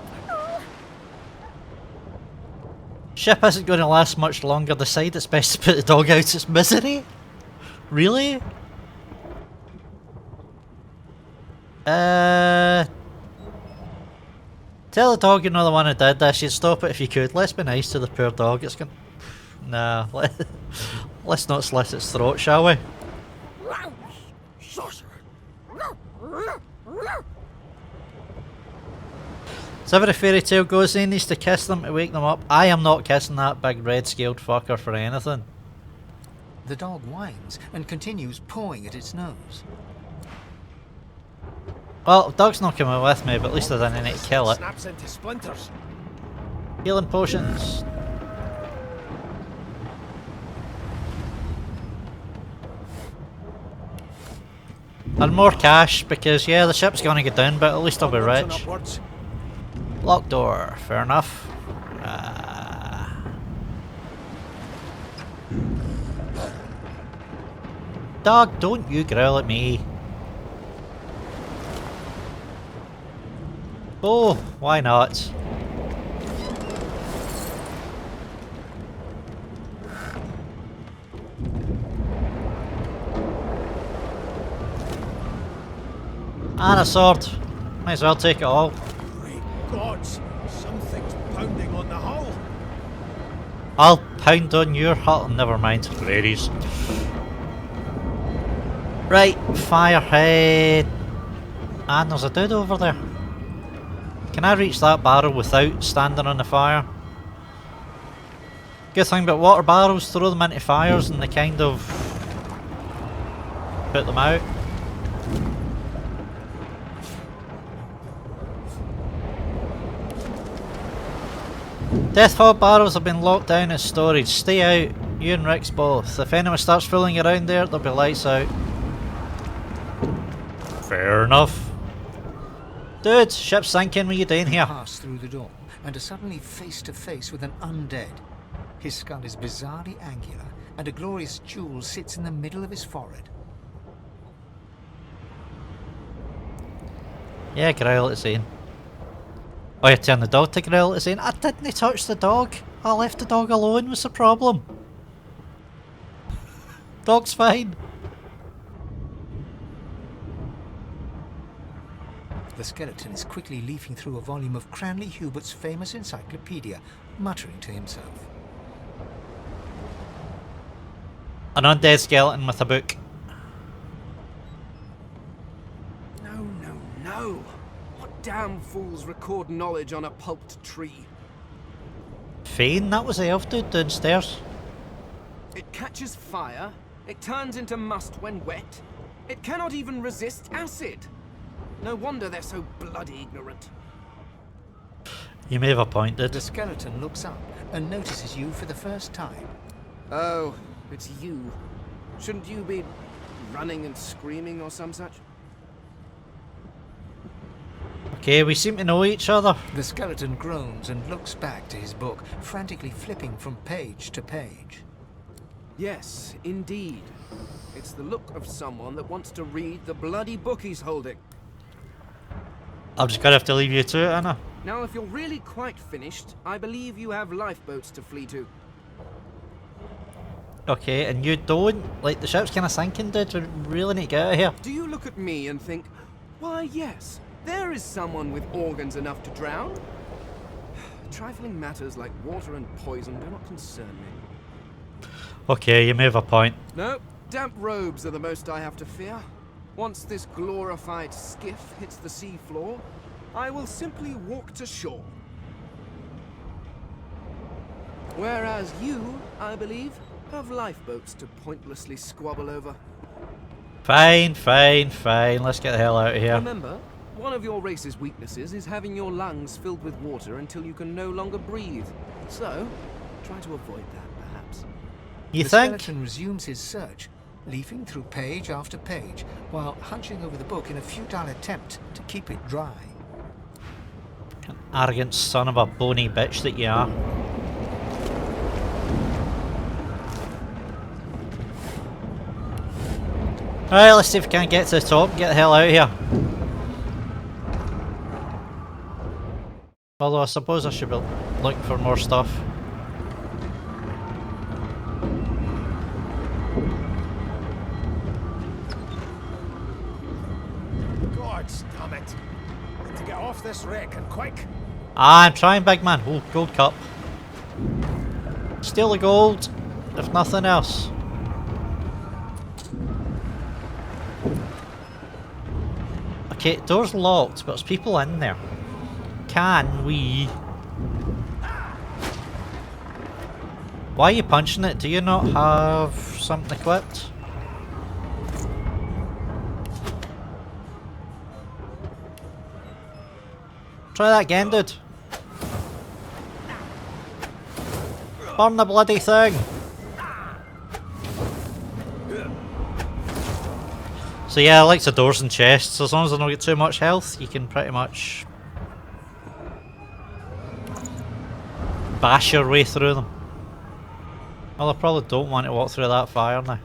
Ship isn't going to last much longer. Decide it's best to put the dog out its misery? Really? Tell the dog you're not the one who did this. You'd stop it if you could. Let's be nice to the poor dog. It's going. Nah, let's not slit its throat, shall we? So every fairy tale goes, he needs to kiss them to wake them up. I am not kissing that big red-scaled fucker for anything. The dog whines and continues pawing at its nose. Well, dog's not coming with me, but at least I didn't need to kill it. Snaps into splinters. Healing potions. And more cash, because yeah, the ship's gonna get down, but at least I'll be rich. Locked door, fair enough. Dog, don't you growl at me. Oh, why not? And a sword. Might as well take it all. Great gods! Something's pounding on the hull. I'll pound on your hull. Never mind, ladies. Right, firehead. And there's a dude over there. Can I reach that barrel without standing on the fire? Good thing about water barrels, throw them into fires and they kind of put them out. Death Hog barrels have been locked down as storage. Stay out, you and Rick's both. If anyone starts fooling around there, there'll be lights out. Fair enough. Dude, ship's sinking, what are you doing here? Pass through the door and are suddenly face to face with an undead. His skull is bizarrely angular and a glorious jewel sits in the middle of his forehead. Yeah, growl at Xaine. Oh, you turn the dog to growl at Xaine? I didn't touch the dog. I left the dog alone, what's the problem? Dog's fine. The skeleton is quickly leafing through a volume of Cranley Hubert's famous encyclopedia, muttering to himself. An undead skeleton with a book. No! What damn fools record knowledge on a pulped tree? Fane, that was the elf dude downstairs. It catches fire, it turns into must when wet, it cannot even resist acid. No wonder they're so bloody ignorant. You may have a point, dude. The skeleton looks up and notices you for the first time. Oh, it's you. Shouldn't you be running and screaming or some such? Okay, we seem to know each other. The skeleton groans and looks back to his book, frantically flipping from page to page. Yes, indeed. It's the look of someone that wants to read the bloody book he's holding. I'm just gonna have to leave you to it, Anna. Now, if you're really quite finished, I believe you have lifeboats to flee to. Okay, and you don't? Like, the ship's kinda sinking, dude. We really need to get out of here. Do you look at me and think, why yes, there is someone with organs enough to drown? Trifling matters like water and poison do not concern me. Okay, you may have a point. No, damp robes are the most I have to fear. Once this glorified skiff hits the sea floor, I will simply walk to shore. Whereas you, I believe, have lifeboats to pointlessly squabble over. Fine, fine, fine. Let's get the hell out of here. Remember, one of your race's weaknesses is having your lungs filled with water until you can no longer breathe. So, try to avoid that, perhaps. You the think? Skeleton resumes his search, leafing through page after page, while hunching over the book in a futile attempt to keep it dry. An arrogant son of a bony bitch that you are. Alright, let's see if we can get to the top and get the hell out of here. Although I suppose I should be looking for more stuff. God damn it! Need to get off this wreck and quick. I'm trying, big man. Oh, gold cup. Steal the gold, if nothing else. Okay, door's locked, but there's people in there. Can we... Why are you punching it? Do you not have something equipped? Try that again, dude. Burn the bloody thing! So yeah, I like the doors and chests. As long as I don't get too much health, you can pretty much bash your way through them. Well, I probably don't want to walk through that fire now.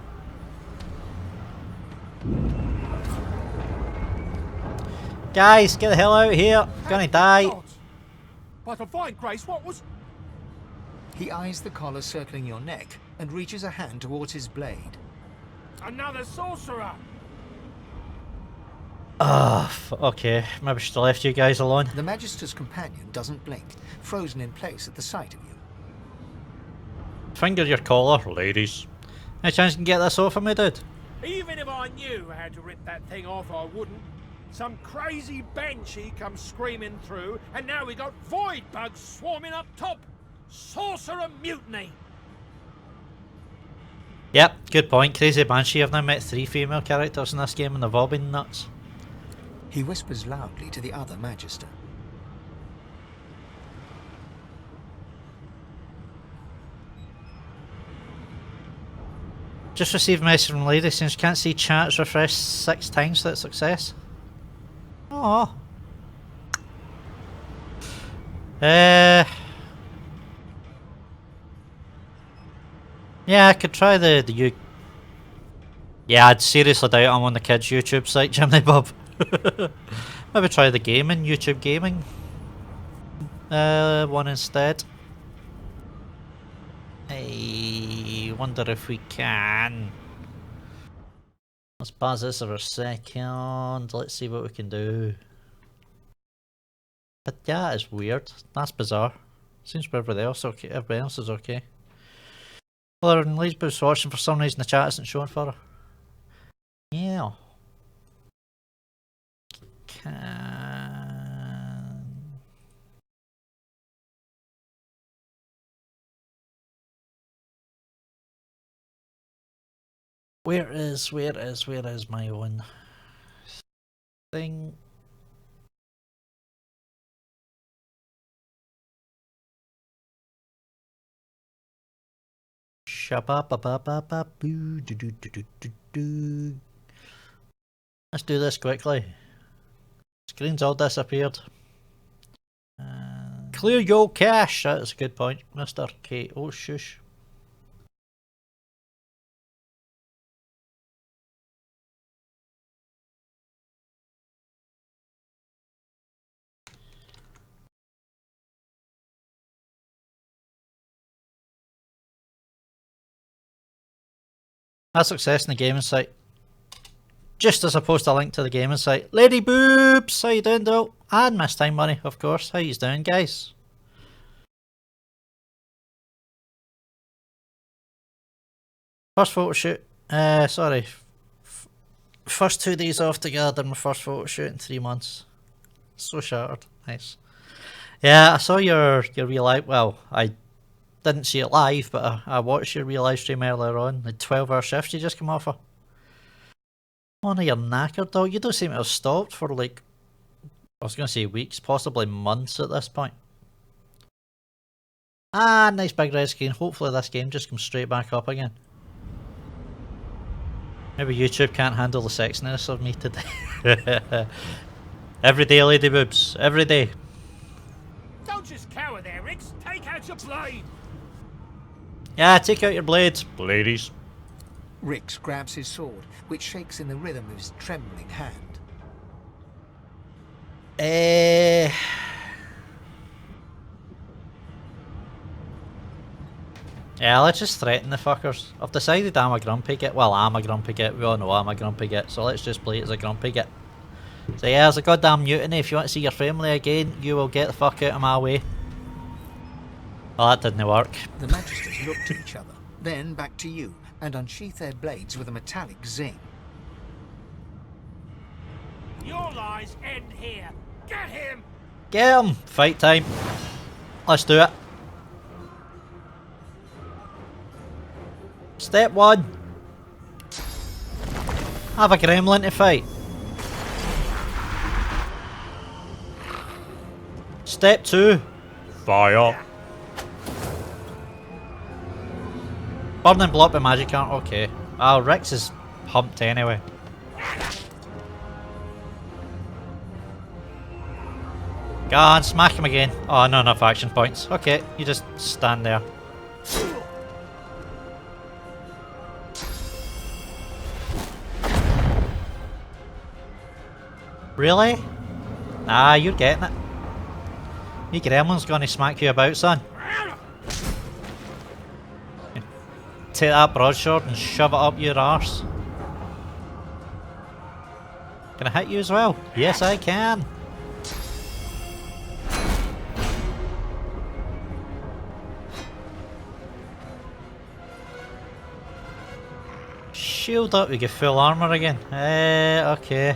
Guys, get the hell out of here! I'm gonna die! But a fine grace, what was... He eyes the collar circling your neck and reaches a hand towards his blade. Another sorcerer! Okay, maybe I should have left you guys alone. The Magister's companion doesn't blink, frozen in place at the sight of you. Finger your collar, ladies. Any chance you can get this off of me, dude? Even if I knew how to rip that thing off, I wouldn't. Some crazy banshee comes screaming through, and now we got void bugs swarming up top. Sorcerer mutiny. Yep, good point. Crazy Banshee. I've now met 3 female characters in this game and they've all been nuts. He whispers loudly to the other Magister. Just received a message from lady saying she can't see chats refreshed 6 times without success. Aww. Yeah, I could try the Yeah, I'd seriously doubt I'm on the kids' YouTube site, Jimmy Bob. Maybe try the gaming, YouTube gaming one instead. I wonder if we can. Let's pause this for a second. Let's see what we can do. But yeah, it's weird. That's bizarre. Seems everybody else okay. Everybody else is okay. Well, Lisbeth's watching for some reason the chat isn't showing for her. Yeah. Where is my own thing? Let's do this quickly. Screen's all disappeared. Clear your cache. That's a good point, Mr. K. Oh, shush. A success in the gaming site. Just as I post a link to the gaming site. Lady Boobs! How you doing, though? And Miss Time Money, of course. How you doing, guys? First photo shoot. Sorry. First 2 days off together, my first photo shoot in 3 months. So shattered. Nice. Yeah, I saw your real life. Well, I didn't see it live, but I watched your real live stream earlier on. The 12-hour shift you just come off of. Oh no, you're knackered though. You don't seem to have stopped for like, I was going to say weeks, possibly months at this point. Ah, nice big red screen. Hopefully this game just comes straight back up again. Maybe YouTube can't handle the sexiness of me today. Every day, Lady Boobs. Every day. Don't just cower there, Rix. Take out your blade. Yeah, take out your blades, ladies. Rix grabs his sword, which shakes in the rhythm of his trembling hand. Yeah, let's just threaten the fuckers. I've decided I'm a grumpy git. Well, I'm a grumpy git. We all know I'm a grumpy git, so let's just play it as a grumpy git. So yeah, there's a goddamn mutiny. If you want to see your family again, you will get the fuck out of my way. Well, that didn't work. The magisters looked at each other, then back to you, and unsheathed their blades with a metallic zing. Your lies end here. Get him! Get him! Fight time. Let's do it. Step 1. Have a gremlin to fight. Step 2. Fire. Burning block with magic aren't okay. Oh, Rex is humped anyway. Go on, smack him again. Oh, not enough action points. Okay, you just stand there. Really? Ah, you're getting it. Me gremlin's gonna smack you about, son. Take that broadsword and shove it up your arse. Can I hit you as well? Yes, I can. Shield up, we get full armor again. Okay.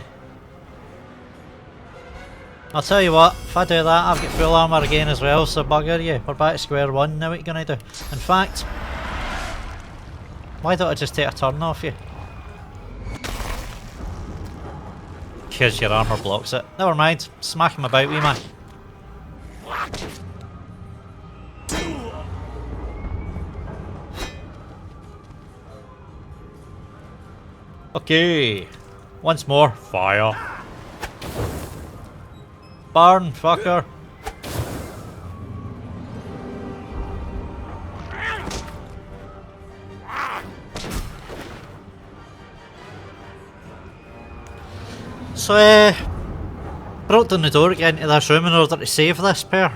I'll tell you what, if I do that, I'll get full armor again as well, so bugger you. We're back to square one, now what are you gonna do? In fact, why don't I just take a turn off you? Because your armor blocks it. Never mind, smack him about, wee man. Okay, once more, fire. Burn, fucker. So, broke down the door to get into this room in order to save this pair.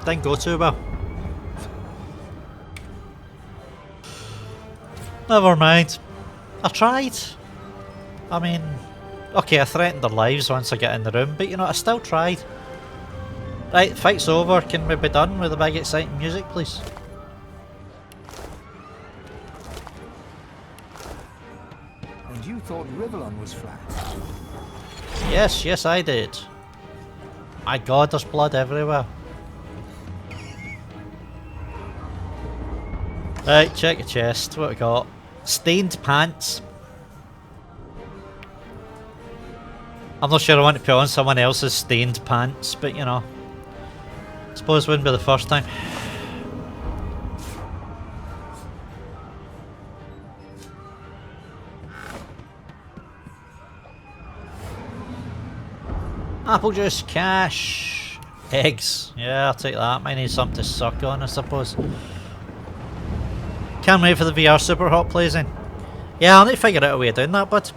Didn't go too well. Never mind. I tried. I mean, okay, I threatened their lives once I get in the room, but you know, I still tried. Right, fight's over. Can we be done with the big exciting music, please? And you thought Rivellon was flat? Yes, yes I did. My god, there's blood everywhere. Right, check your chest. What we got? Stained pants. I'm not sure I want to put on someone else's stained pants, but you know. Suppose it wouldn't be the first time. Apple juice, cash, eggs. Yeah, I'll take that. Might need something to suck on, I suppose. Can't wait for the VR Super Hot plays in. Yeah, I'll need to figure out a way of doing that, but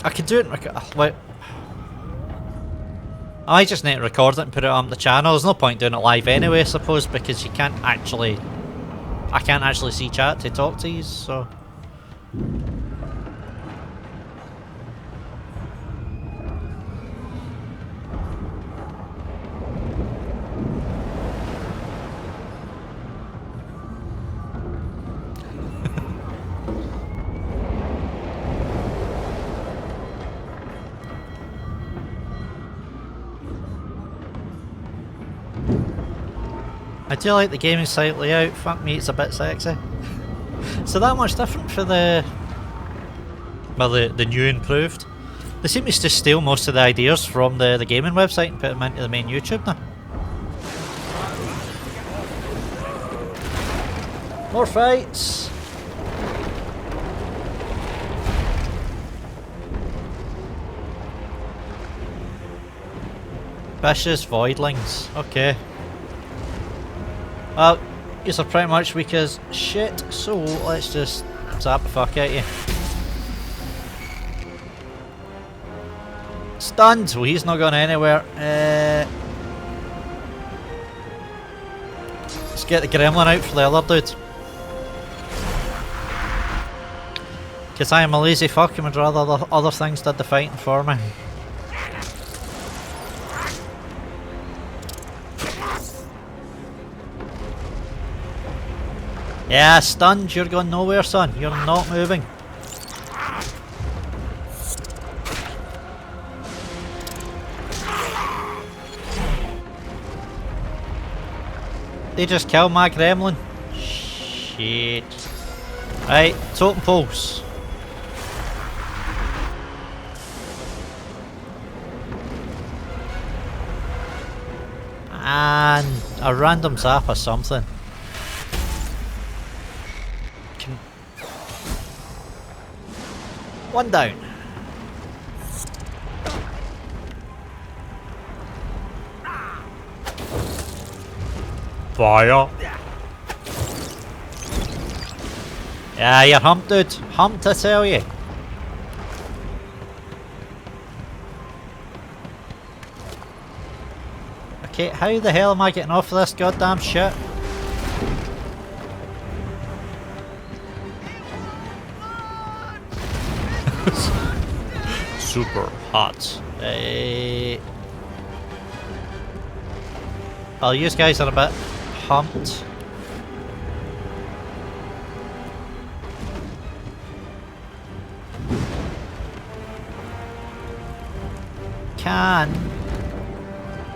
I could do it in wait. I just need to record it and put it on the channel. There's no point doing it live anyway, I suppose, because you can't actually... I can't actually see chat to talk to you, so... I do like the gaming site layout. Fuck me, it's a bit sexy. So that much different for the... well, the new improved. They seem to just steal most of the ideas from the gaming website and put them into the main YouTube now. More fights! Vicious voidlings, okay. Well, these are pretty much weak as shit, so let's just zap the fuck out of you. Stunned! Well, he's not going anywhere. Let's get the gremlin out for the other dude. Because I am a lazy fuck and would rather other things did the fighting for me. Yeah, stunned. You're going nowhere, son. You're not moving. They just killed my gremlin. Shit. Right, totem poles. And a random zap or something. One down. Fire. Yeah, you're humped, dude. Humped, I tell you. Okay, how the hell am I getting off of this goddamn shit? Super hot. Well, you guys are a bit humped. Can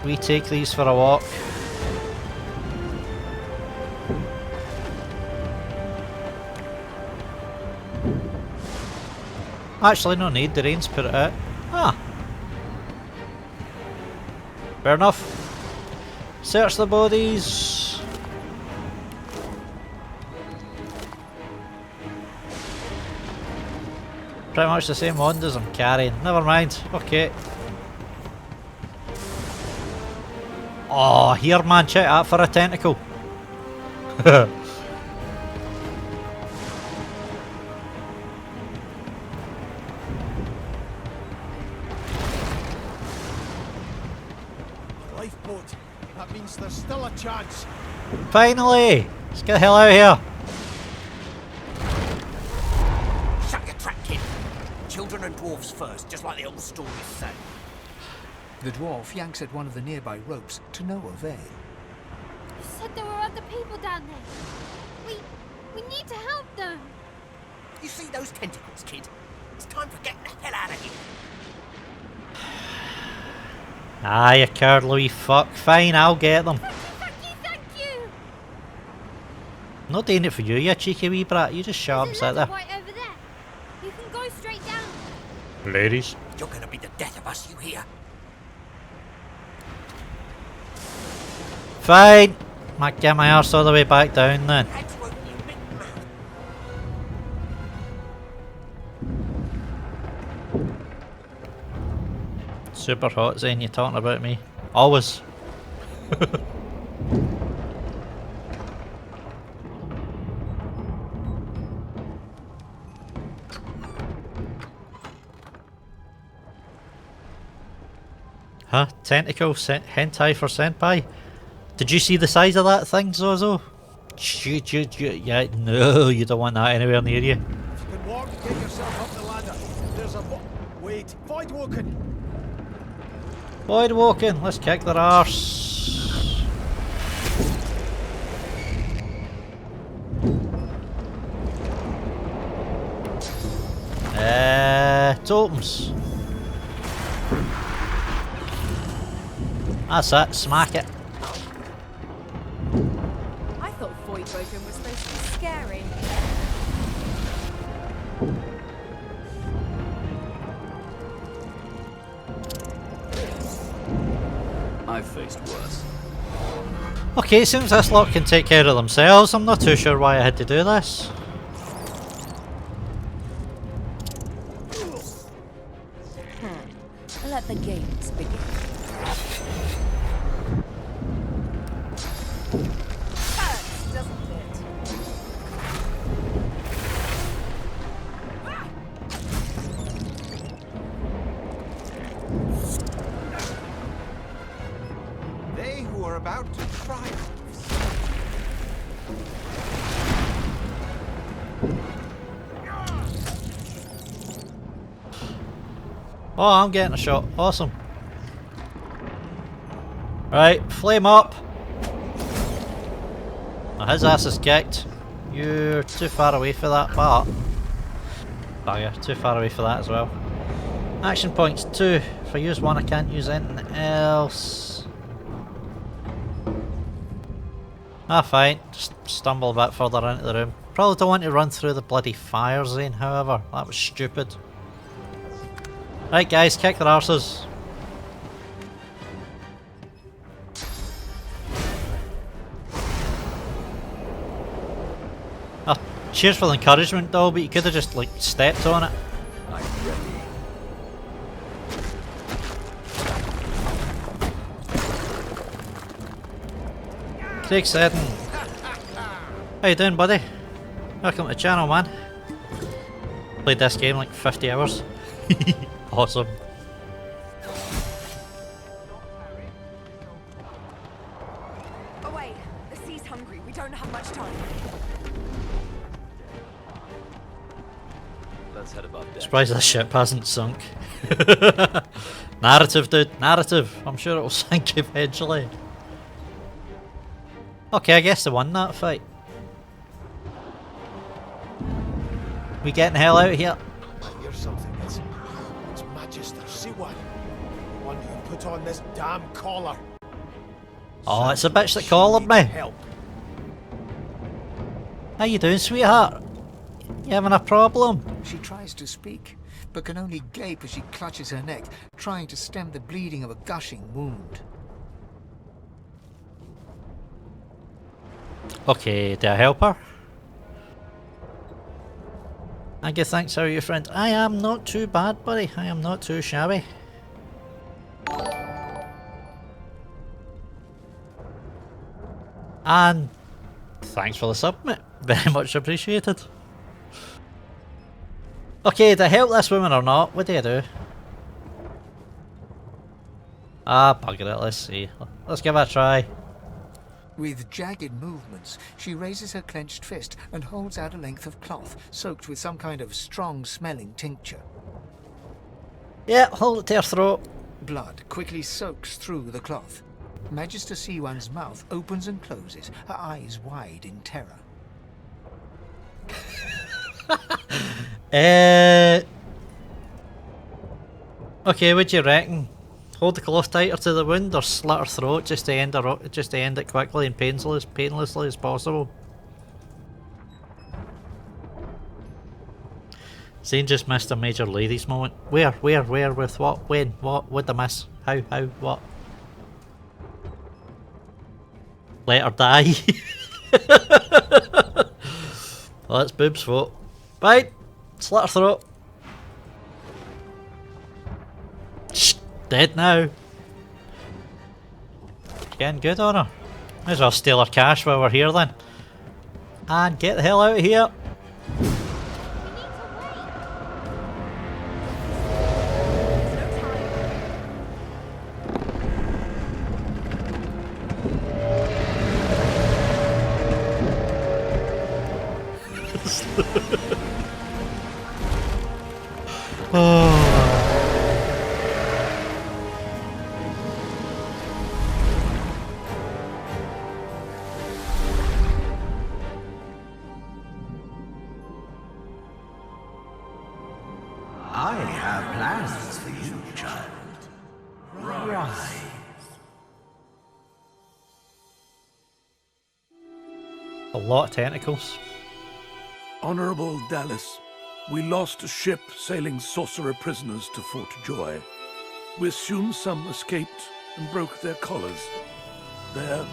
we take these for a walk? Actually, no need. The rain's put it out. Ah. Fair enough. Search the bodies. Pretty much the same wand as I'm carrying. Never mind. Okay. Oh, here, man. Check that for a tentacle. Lifeboat. That means there's still a chance. Finally! Let's get the hell out of here. Shut your trap, kid. Children and dwarfs first, just like the old stories say. The dwarf yanks at one of the nearby ropes to no avail. You said there were other people down there. We need to help them. You see those tentacles, kid? It's time for getting the hell out of here. Ah, you cowardly wee fuck. Fine, I'll get them. Thank you. I'm not doing it for you, you cheeky wee brat. You just shut up and sit there. Right over there. You can go straight down. Ladies. You're gonna be the death of us, you hear? Fine. Might get my arse all the way back down then. Super hot, Xaine, you talking about me? Always. Huh? Tentacle? Hentai for senpai? Did you see the size of that thing, Zozo? Yeah, no, you don't want that anywhere near you. If you can walk, get yourself up the ladder. There's a wait, void walking. Void walking, let's kick their arse. Totems. That's it, smack it. I thought void broken was supposed to be scary. I've faced worse. Okay, seems this lot can take care of themselves. I'm not too sure why I had to do this. Let the games begin. Hurts, doesn't it? They who are about to triumph. Oh, I'm getting a shot. Awesome. Right, flame up. Now his ass is kicked. You're too far away for that, but... Bugger, too far away for that as well. Action points 2. If I use one, I can't use anything else. Ah, fine. Just stumble a bit further into the room. Probably don't want to run through the bloody fire zone, however. That was stupid. Right, guys, kick their arses. Oh, cheers for the encouragement, though, but you could have just, like, stepped on it. I'm ready. Craig Seddon. How you doing, buddy? Welcome to the channel, man. Played this game like 50 hours. Awesome. Away! The sea's hungry. We don't have much time. Let's head above deck. Surprised this ship hasn't sunk. Narrative, dude. Narrative. I'm sure it'll sink eventually. Okay, I guess they won that fight. We getting the hell out of here. I hear something. It's Magister Siwan. The one who put on this damn collar. Oh, it's a bitch that collared me. Help. How you doing, sweetheart? You having a problem? She tries to speak, but can only gape as she clutches her neck, trying to stem the bleeding of a gushing wound. Okay, do I help her? Thank you, thanks, how are you, friend? I am not too bad, buddy. I am not too shabby. And thanks for the sub, mate. Very much appreciated. Okay, do I help this woman or not? What do I do? Ah, bugger it, let's see. Let's give it a try. With jagged movements, she raises her clenched fist and holds out a length of cloth soaked with some kind of strong-smelling tincture. Yeah, hold it to her throat. Blood quickly soaks through the cloth. Magister Siwan's mouth opens and closes, her eyes wide in terror. Okay, what do you reckon? Hold the cloth tighter to the wound or slit her throat just to end it quickly and painlessly as possible. Xaine just missed a major ladies moment. Where, with what, when, what'd I miss? How, what? Let her die. Well, that's boobs' fault. Right, slit her throat. Shh, dead now. Getting good on her. Might as well steal her cash while we're here then. And get the hell out of here. I have plans for you, child. Rise. A lot of tentacles. Honorable Dallas, we lost a ship sailing sorcerer prisoners to Fort Joy. We assume some escaped and broke their collars. Their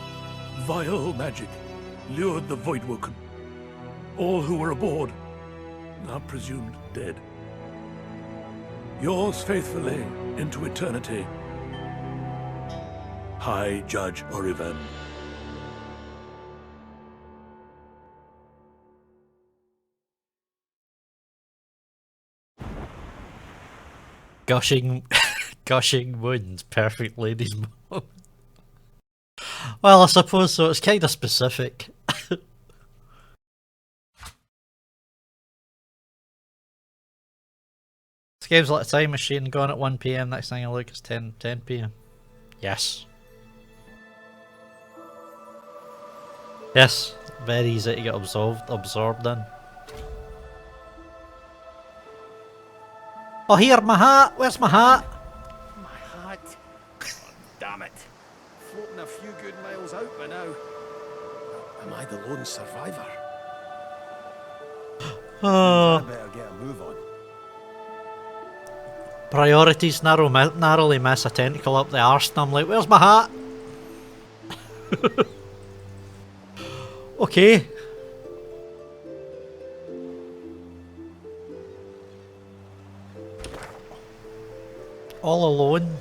vile magic lured the Voidwoken. All who were aboard are presumed dead. Yours faithfully into eternity, High Judge Orivan. Gushing wounds, perfect ladies moment. Well, I suppose so. It's kind of specific. It's game's like a time machine, going at 1 PM, next thing I look it's 10 PM. Yes. Yes, very easy to get absorbed in. Oh, here, my hat! Where's my hat? My hat. Oh, damn it. Floating a few good miles out by now. Am I the lone survivor? I better get a move on. Priorities narrowly miss a tentacle up the arse, and I'm like, where's my hat? Okay. All alone.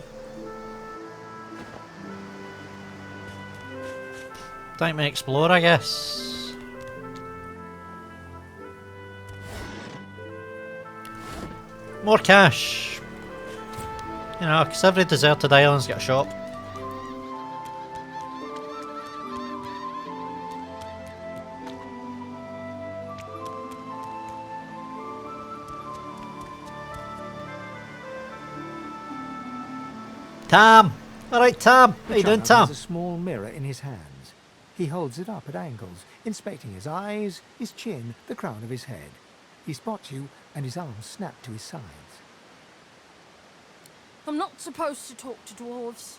Time to explore, I guess. More cash. You know, because every deserted island's got a shop. Tam! Alright, Tam! How you doing, Tam? Has a small mirror in his hands. He holds it up at angles, inspecting his eyes, his chin, the crown of his head. He spots you, and his arms snap to his sides. I'm not supposed to talk to dwarves.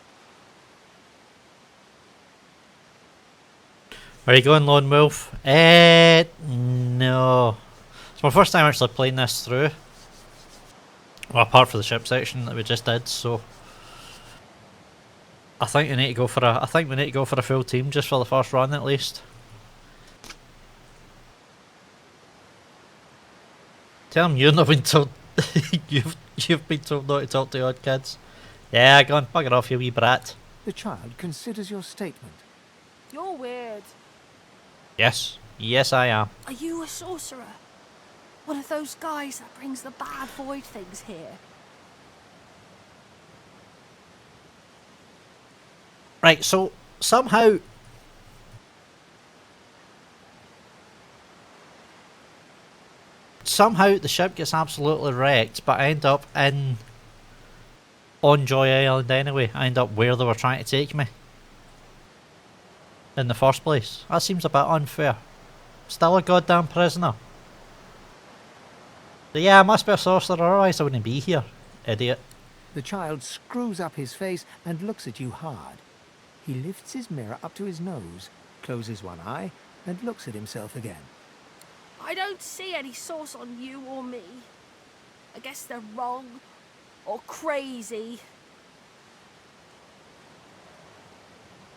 Where are you going, Lone Wolf? No. It's my first time actually playing this through. Well, apart from the ship section that we just did, so I think we need to go for a full team just for the first run at least. Tell him you've not been told you've been told not to talk to odd kids. Yeah, go on, bugger off, you wee brat. The child considers your statement. You're weird. Yes. Yes I am. Are you a sorcerer? One of those guys that brings the bad void things here? Right, so somehow the ship gets absolutely wrecked, but I end up on Joy Island anyway. I end up where they were trying to take me in the first place. That seems a bit unfair. Still a goddamn prisoner. So yeah, I must be a sorcerer, otherwise I wouldn't be here. Idiot. The child screws up his face and looks at you hard. He lifts his mirror up to his nose, closes one eye, and looks at himself again. I don't see any source on you or me. I guess they're wrong or crazy.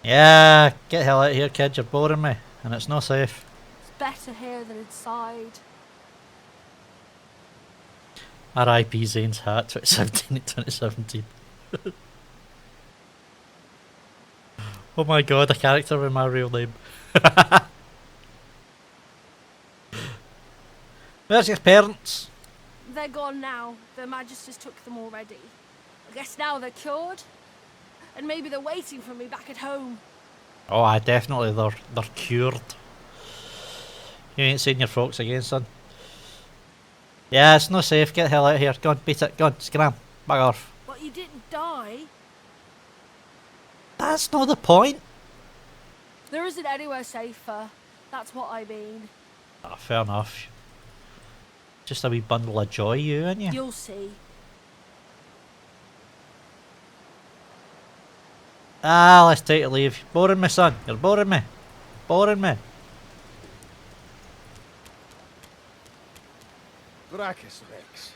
Yeah, get the hell out of here, kid, you're boring me, and it's not safe. It's better here than inside. R.I.P. Xaine's hat, 2017 to 2017. Oh my god, a character with my real name. Where's your parents? They're gone now. The Magisters took them already. I guess now they're cured. And maybe they're waiting for me back at home. Oh, I definitely they're cured. You ain't seen your folks again, son. Yeah, it's not safe. Get the hell out of here. Go on, beat it. Go on, scram. Back off. But you didn't die. That's not the point. There isn't anywhere safer. That's what I mean. Ah, fair enough. Just a wee bundle of joy, you, ain't you? You'll see. Ah, let's take a leave. Boring me, son. You're boring me. Boring me. Gracchus Rex.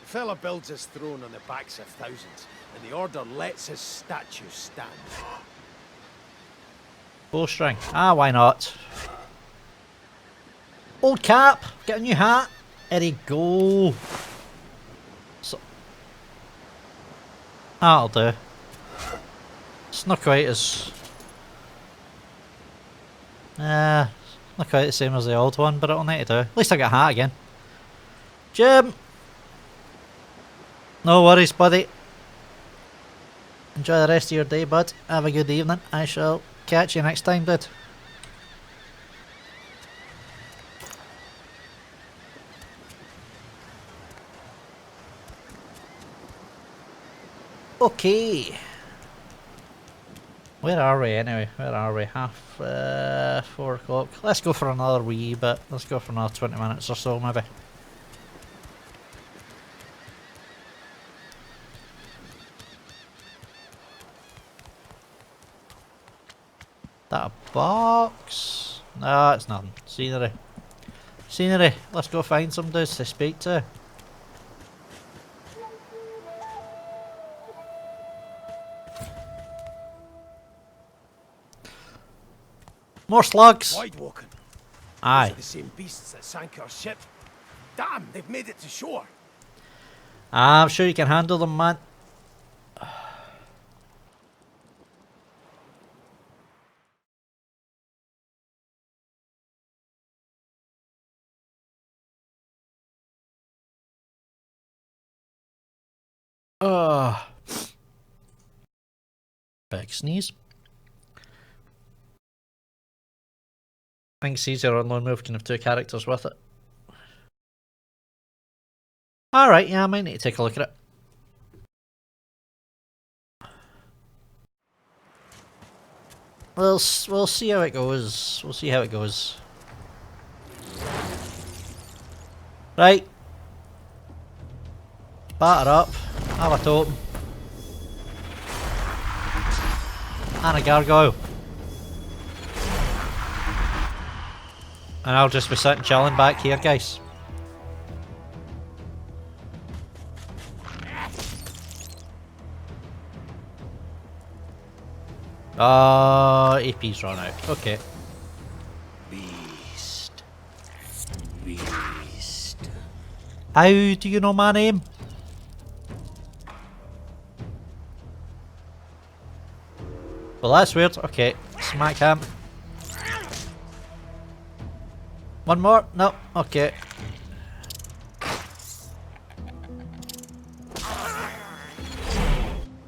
The fella builds his throne on the backs of thousands, and the Order lets his statue stand. Bowstring. Ah, why not? Old cap. Get a new hat. There you go. So, that'll do. It's not quite as... not quite the same as the old one, but it'll need to do. At least I got a hat again. Jim! No worries, buddy. Enjoy the rest of your day, bud. Have a good evening. I shall catch you next time, dude. Okay. Where are we anyway? Where are we? Half 4 o'clock. Let's go for another wee bit. Let's go for another 20 minutes or so maybe. That a box? No, it's nothing. Scenery. Scenery. Let's go find some dudes to speak to. More slugs! Wide walking. Aye. Those are the same beasts that sank our ship. Damn, they've made it to shore. I'm sure you can handle them, man. Big sneeze. I think it's easier on Lone Wolf can have 2 characters with it. Alright, yeah, I might need to take a look at it. We'll see how it goes. We'll see how it goes. Right. Batter up. Have a totem. And a gargoyle. And I'll just be sitting chilling back here, guys. AP's run out. Okay. Beast. Beast. How do you know my name? Well, that's weird. Okay. Smack him. One more? No. Okay.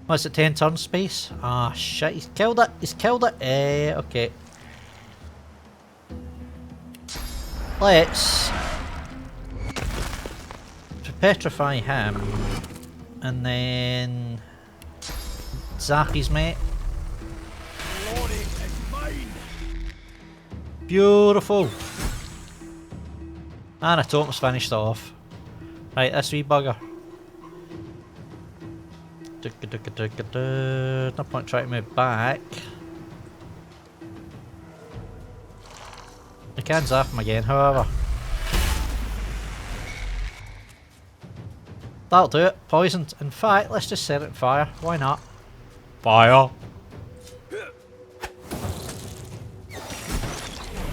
What's it, 10 turn space? Ah, shit, he's killed it. He's killed it. Okay. Let's petrify him and then zap his mate. Glory is mine. Beautiful. And a totem's finished off. Right, this wee bugger. No point trying to move back. I can zap him again, however. That'll do it. Poisoned. In fact, let's just set it on fire. Why not? Fire!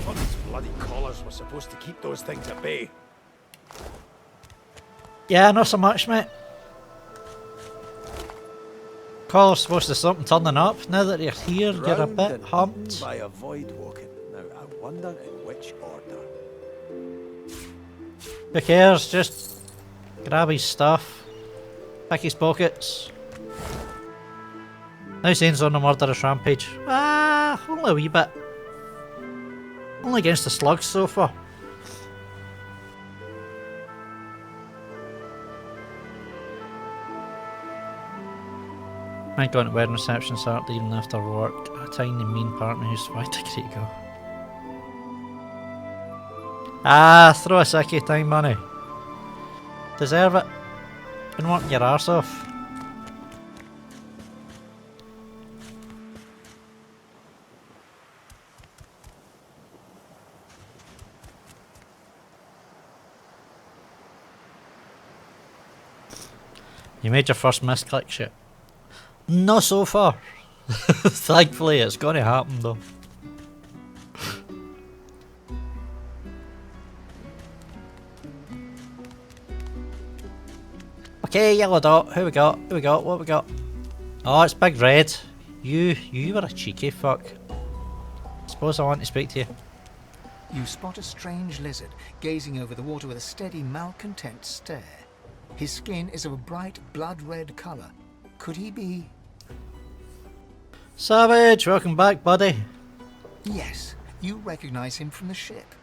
Thought these bloody collars were supposed to keep those things at bay. Yeah, not so much, mate. Collar's supposed to stop them turning up. Now that you're here, you're a Round bit and humped. hidden by a void walking. Now I wonder in which order. Who cares? Just grab his stuff. Pick his pockets. Now Xaine's on a murderous rampage. Ah, only a wee bit. Only against the slugs so far. Might go into wedding reception start even after work. A tiny mean partner who's fighting to go. Ah, throw a sickie time, money. Deserve it. Been working your arse off. You made your first misclick shit. Not so far. Thankfully, it's gonna happen though. Okay, yellow dot. Who we got? Who we got? What we got? Oh, it's Big Red. You were a cheeky fuck. Suppose I want to speak to you. You spot a strange lizard gazing over the water with a steady, malcontent stare. His skin is of a bright, blood-red colour. Could he be... Savage, welcome back, buddy. Yes, you recognize him from the ship.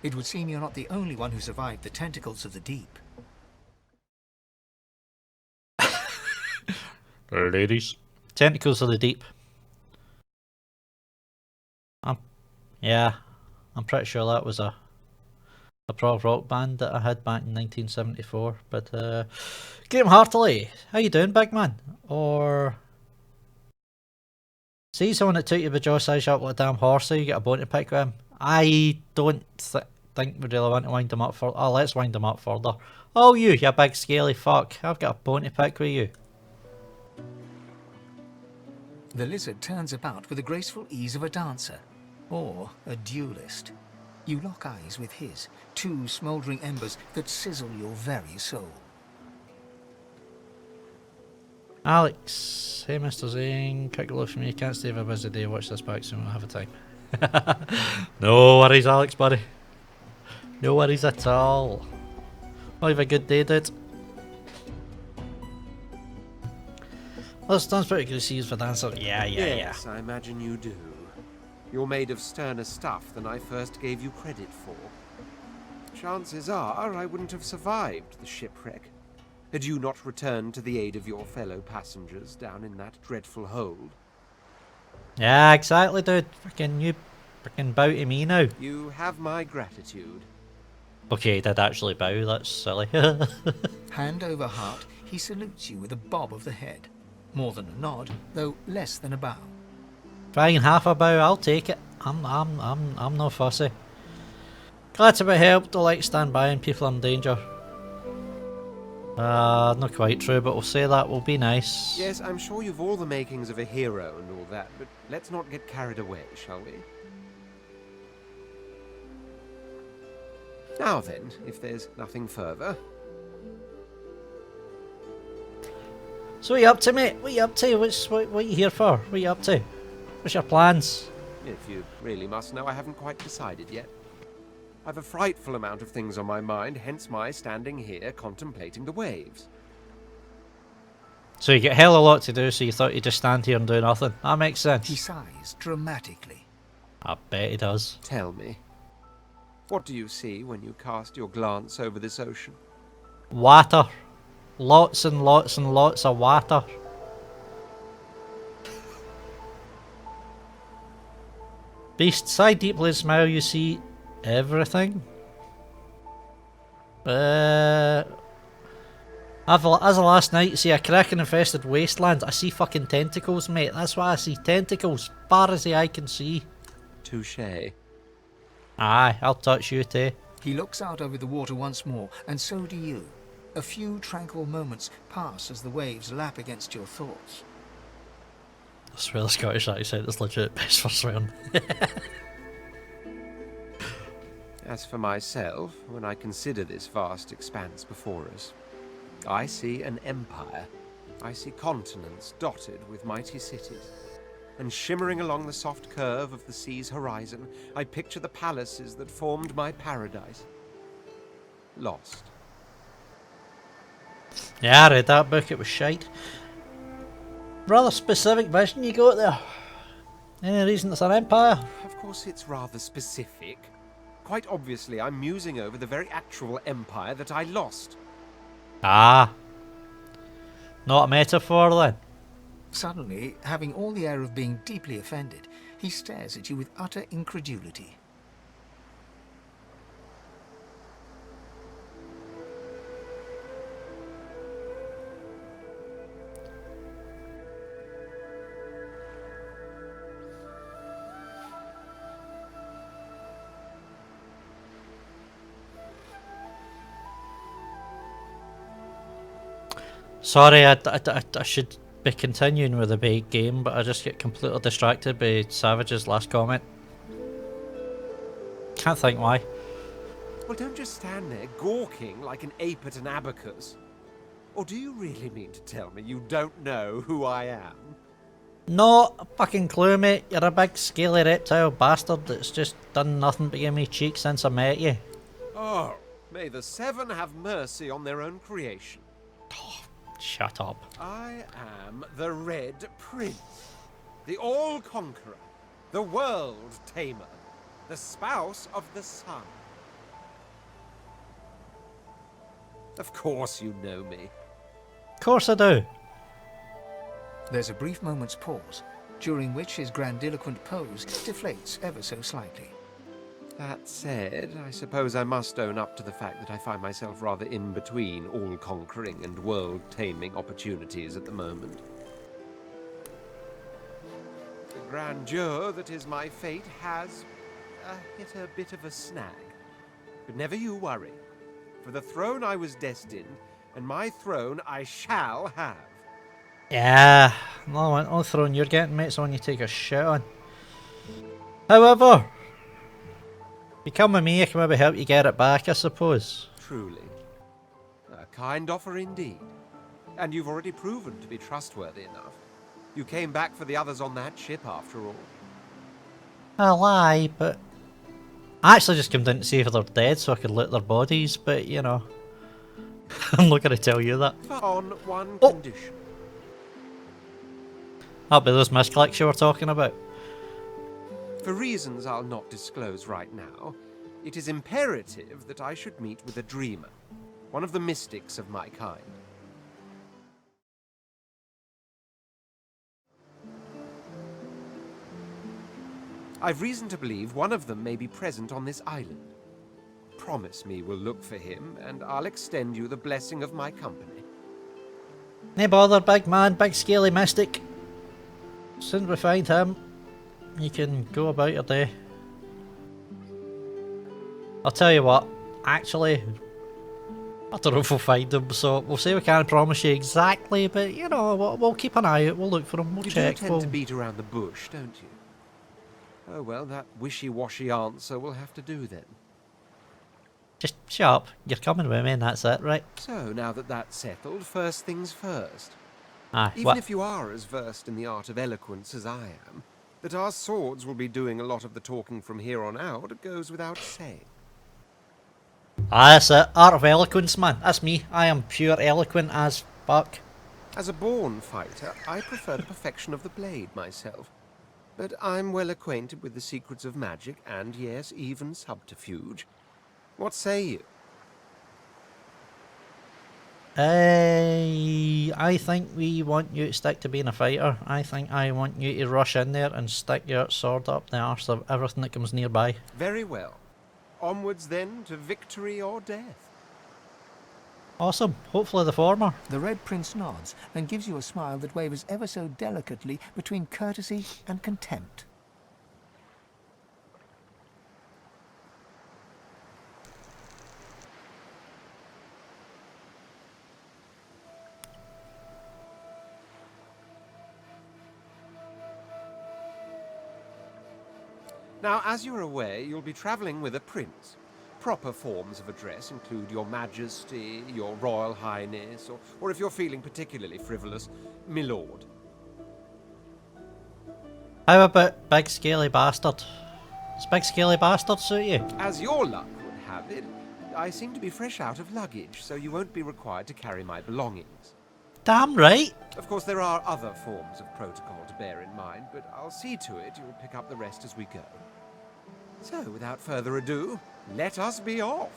It would seem you're not the only one who survived the tentacles of the deep. Ladies. Tentacles of the Deep. Yeah, I'm pretty sure that was a prog rock band that I had back in 1974. But Graham Hartley, how you doing, big man? Or see someone that took you by jaw size up like a damn horse, so you get a bone to pick with him. I don't think we really want to wind him up further. Oh, let's wind him up further. Oh, you big scaly fuck! I've got a bone to pick with you. The lizard turns about with the graceful ease of a dancer, or a duelist. You lock eyes with his, two smouldering embers that sizzle your very soul. Alex, hey Mr. Xaine, quick look for me, can't stay for a busy day, watch this back soon, we'll have a time. No worries, Alex, buddy. No worries at all. Well, have a good day, dude. Well, Stan's pretty good to see you for dancer. Yeah. Yes, I imagine you do. You're made of sterner stuff than I first gave you credit for. Chances are I wouldn't have survived the shipwreck had you not returned to the aid of your fellow passengers down in that dreadful hold. Yeah, exactly, dude. You bow to me now. You have my gratitude. Okay, he did actually bow, that's silly. Hand over heart, he salutes you with a bob of the head. More than a nod, though less than a bow. Fine, half a bow, I'll take it. I'm no fussy. Glad to be helped, don't like to stand by and people in danger. Not quite true, but we'll say that will be nice. Yes, I'm sure you've all the makings of a hero and all that, but let's not get carried away, shall we? Now then, if there's nothing further. So what you up to, mate? What you up to? What you here for? What you up to? What's your plans? If you really must know, I haven't quite decided yet. I've a frightful amount of things on my mind, hence my standing here contemplating the waves. So you get hell a lot to do, so you thought you'd just stand here and do nothing. That makes sense. He sighs dramatically. I bet he does. Tell me, what do you see when you cast your glance over this ocean? Water. Lots and lots and lots of water. Beast, sigh deeply and smile, you see everything. As of last night, you see a kraken-infested wasteland. I see fucking tentacles, mate. That's what I see. Tentacles, far as the eye can see. Touché. Aye, I'll touch you too. He looks out over the water once more, and so do you. A few tranquil moments pass as the waves lap against your thoughts. I swear the Scottish accent is legit best for swearing. As for myself, when I consider this vast expanse before us, I see an empire. I see continents dotted with mighty cities. And shimmering along the soft curve of the sea's horizon, I picture the palaces that formed my paradise. Lost. Yeah, I read that book, it was shite. Rather specific vision you got there. Any reason it's an empire? Of course it's rather specific. Quite obviously I'm musing over the very actual empire that I lost. Ah. Not a metaphor then? Suddenly, having all the air of being deeply offended, he stares at you with utter incredulity. Sorry, I should be continuing with the big game, but I just get completely distracted by Savage's last comment. Can't think why. Well, don't just stand there gawking like an ape at an abacus. Or do you really mean to tell me you don't know who I am? Not a fucking clue, mate. You're a big scaly reptile bastard that's just done nothing but give me cheek since I met you. Oh, may the seven have mercy on their own creation. Shut up. I am the Red Prince, the All-Conqueror, the World-Tamer, the spouse of the sun. Of course you know me. Of course I do. There's a brief moment's pause, during which his grandiloquent pose deflates ever so slightly. That said, I suppose I must own up to the fact that I find myself rather in between all-conquering and world-taming opportunities at the moment. The grandeur that is my fate has hit a bit of a snag. But never you worry. For the throne I was destined, and my throne I shall have. Yeah, no throne you're getting, mate, it's on you take a shit on. However, if you come with me, I can maybe help you get it back, I suppose. Truly. A kind offer indeed. And you've already proven to be trustworthy enough. You came back for the others on that ship, after all. I lie, but I actually just came down to see if they're dead so I could loot their bodies, but you know, I'm not going to tell you that. On one condition. That'll be those misclicks you were talking about. For reasons I'll not disclose right now, it is imperative that I should meet with a dreamer, one of the mystics of my kind. I've reason to believe one of them may be present on this island. Promise me we'll look for him, and I'll extend you the blessing of my company. No bother, big man, big scaly mystic. As soon as we find him, you can go about your day. I'll tell you what, actually, I don't know if we'll find him, so we'll say we can't promise you exactly, but you know, we'll keep an eye out, we'll look for him, we'll check. You do tend to beat around the bush, don't you? Oh well, that wishy-washy answer will have to do then. Just shut up, you're coming with me and that's it, right? So, now that that's settled, first things first. Aye, Even if you are as versed in the art of eloquence as I am, that our swords will be doing a lot of the talking from here on out goes without saying. That's it, art of eloquence, man. That's me. I am pure eloquent as fuck. As a born fighter, I prefer the perfection of the blade myself. But I'm well acquainted with the secrets of magic and, yes, even subterfuge. What say you? I think we want you to stick to being a fighter. I think I want you to rush in there and stick your sword up the arse of everything that comes nearby. Very well. Onwards then to victory or death. Awesome. Hopefully the former. The Red Prince nods and gives you a smile that wavers ever so delicately between courtesy and contempt. Now, as you're aware, you'll be travelling with a prince. Proper forms of address include Your Majesty, Your Royal Highness, or if you're feeling particularly frivolous, My Lord. How about Big Scaly Bastard? Does Big Scaly Bastard suit you? As your luck would have it, I seem to be fresh out of luggage, so you won't be required to carry my belongings. Damn right. Of course, there are other forms of protocol to bear in mind, but I'll see to it you'll pick up the rest as we go. So, without further ado, let us be off.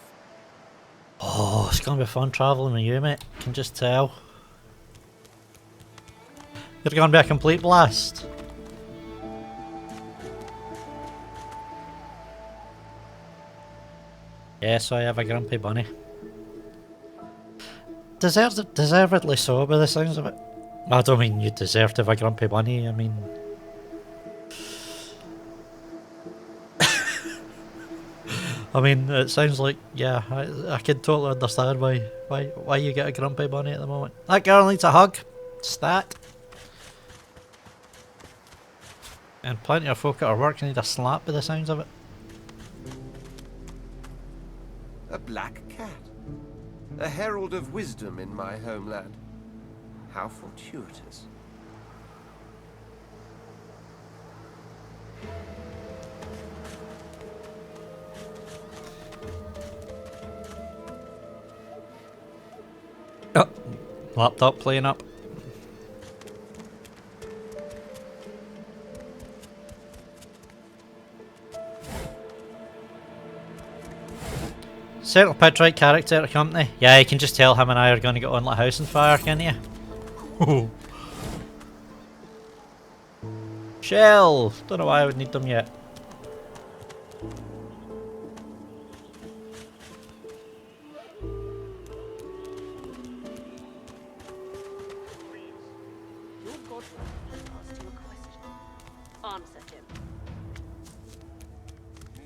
Oh, it's gonna be fun travelling with you, mate. Can just tell. You're gonna be a complete blast. Yes, I have a grumpy bunny. Deservedly so, by the sounds of it. I don't mean you deserve to have a grumpy bunny, I mean... I mean, it sounds like, yeah, I can totally understand why you get a grumpy bunny at the moment. That girl needs a hug. Stat. And plenty of folk at her work need a slap by the sounds of it. A black cat. A herald of wisdom in my homeland. How fortuitous. Oh, laptop playing up. Certainly picked right character to company. Yeah, you can just tell him and I are going to get on like a house on fire, can't you? Shell! Don't know why I would need them yet. Your godfather has asked you a question. Answer him.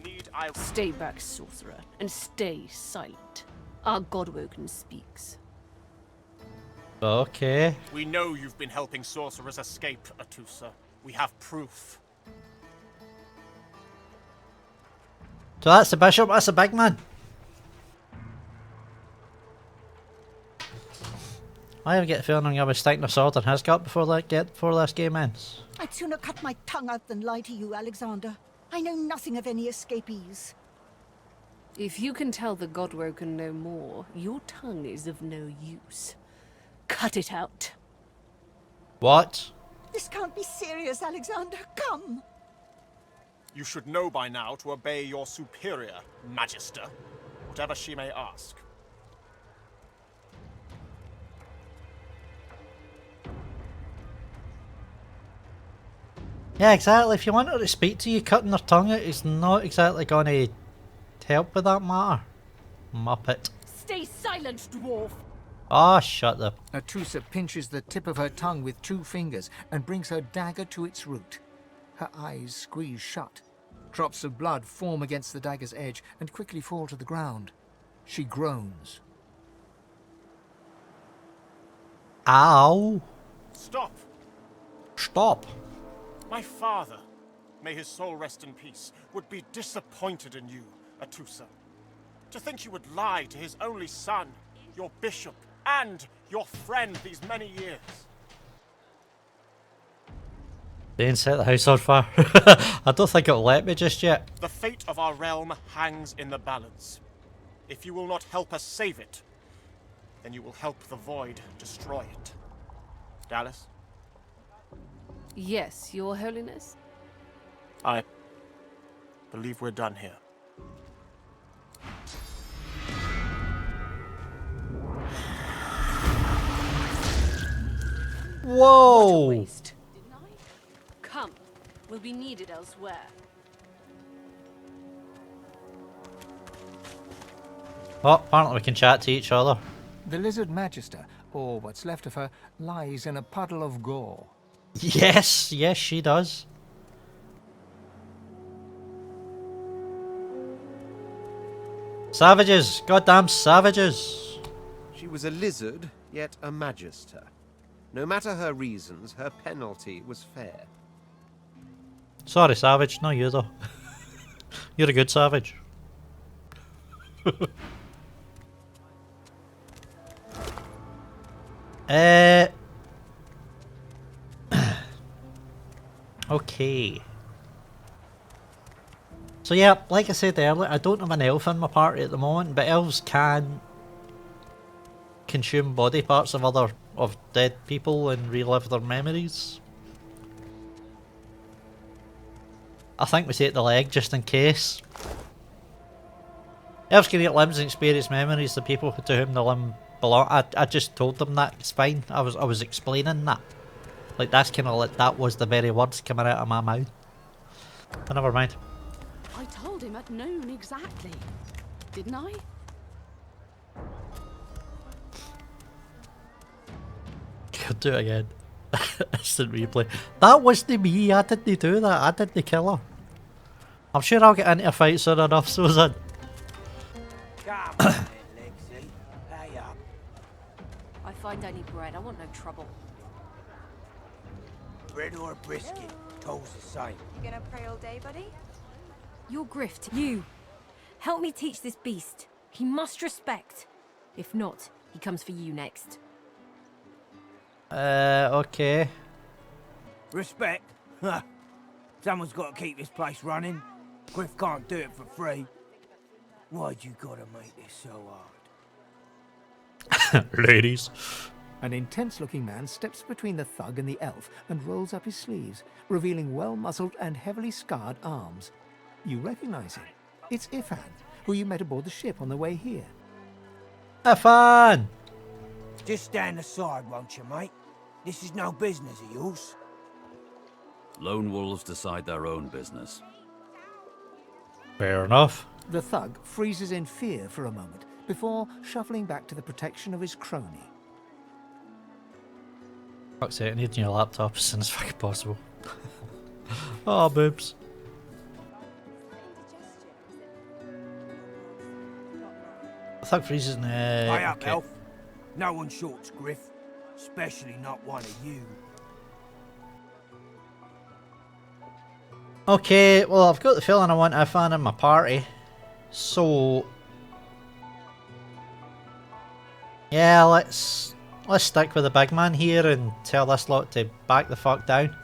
Need I Stay back, sorcerer, and stay silent. Our Godwoken speaks. Okay. We know you've been helping sorcerers escape, Atusa. We have proof. So that's the bishop, that's the big man. I ever get the feeling I was sticking a sword in his gut before this game ends. I'd sooner cut my tongue out than lie to you, Alexander. I know nothing of any escapees. If you can tell the Godwoken no more, your tongue is of no use. Cut it out. What? This can't be serious, Alexander. Come! You should know by now to obey your superior, Magister, whatever she may ask. Yeah, exactly. If you want her to speak to you, cutting her tongue out is not exactly going to help with that matter. Muppet. Stay silent, dwarf! Ah, shut up. Atusa pinches the tip of her tongue with 2 fingers and brings her dagger to its root. Her eyes squeeze shut. Drops of blood form against the dagger's edge and quickly fall to the ground. She groans. Ow. Stop! Stop. My father, may his soul rest in peace, would be disappointed in you, Atusa. To think you would lie to his only son, your bishop, and your friend these many years. They ain't set the house on fire. I don't think it'll let me just yet. The fate of our realm hangs in the balance. If you will not help us save it, then you will help the Void destroy it. Dallas? Yes, Your Holiness? I believe we're done here. Whoa! Come, we'll be needed elsewhere. Oh, apparently we can chat to each other. The lizard magister, or what's left of her, lies in a puddle of gore. Yes, yes, she does. Savages! Goddamn savages! She was a lizard, yet a magister. No matter her reasons, her penalty was fair. Sorry, savage. Not you, though. You're a good savage. Okay. So yeah, like I said earlier, I don't have an elf in my party at the moment, but elves can consume body parts of dead people and relive their memories. I think we take the leg just in case. Elves can eat limbs and experience memories of people to whom the limb belong. I just told them that, it's fine. I was explaining that. Like that's kind of like that was the very words coming out of my mouth. But never mind. I told him at noon exactly. Didn't I? Could do it again. Instant replay. That wasn't me. I didn't do that. I didn't kill her. I'm sure I'll get into a fight soon enough, Susan. Come on, then, Lexi. Pay up. I find any bread. I want no trouble. Bread or brisket, toes the same. You gonna pray all day, buddy? Your grift. You. Help me teach this beast. He must respect. If not, he comes for you next. Okay. Respect? Huh. Someone's got to keep this place running. Griff can't do it for free. Why'd you gotta make this so hard? Ladies. An intense-looking man steps between the thug and the elf and rolls up his sleeves, revealing well-muscled and heavily scarred arms. You recognize him. It's Ifan, who you met aboard the ship on the way here. Ifan! Just stand aside, won't you, mate? This is no business of yours. Lone wolves decide their own business. Fair enough. The thug freezes in fear for a moment before shuffling back to the protection of his crony. Fuck's sake, I need your laptop as soon as fucking possible. Oh, boobs. Thug freezes in Hurry up, okay. Elf. No one shorts Griff, especially not one of you. Okay, well, I've got the feeling I want Ifan in my party. So yeah, let's stick with the big man here and tell this lot to back the fuck down.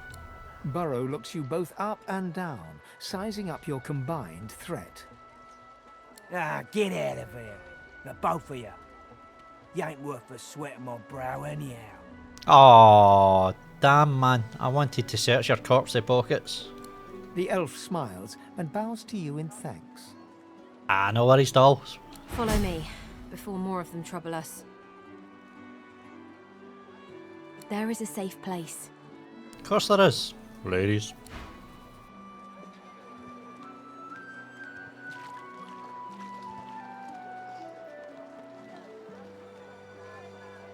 Burrow looks you both up and down, sizing up your combined threat. Ah, get out of here. The both of you. You ain't worth the sweat of my brow anyhow. Oh, damn man, I wanted to search your corpsey pockets. The elf smiles and bows to you in thanks. Ah, no worries, dolls. Follow me, before more of them trouble us. There is a safe place. Of course there is, ladies.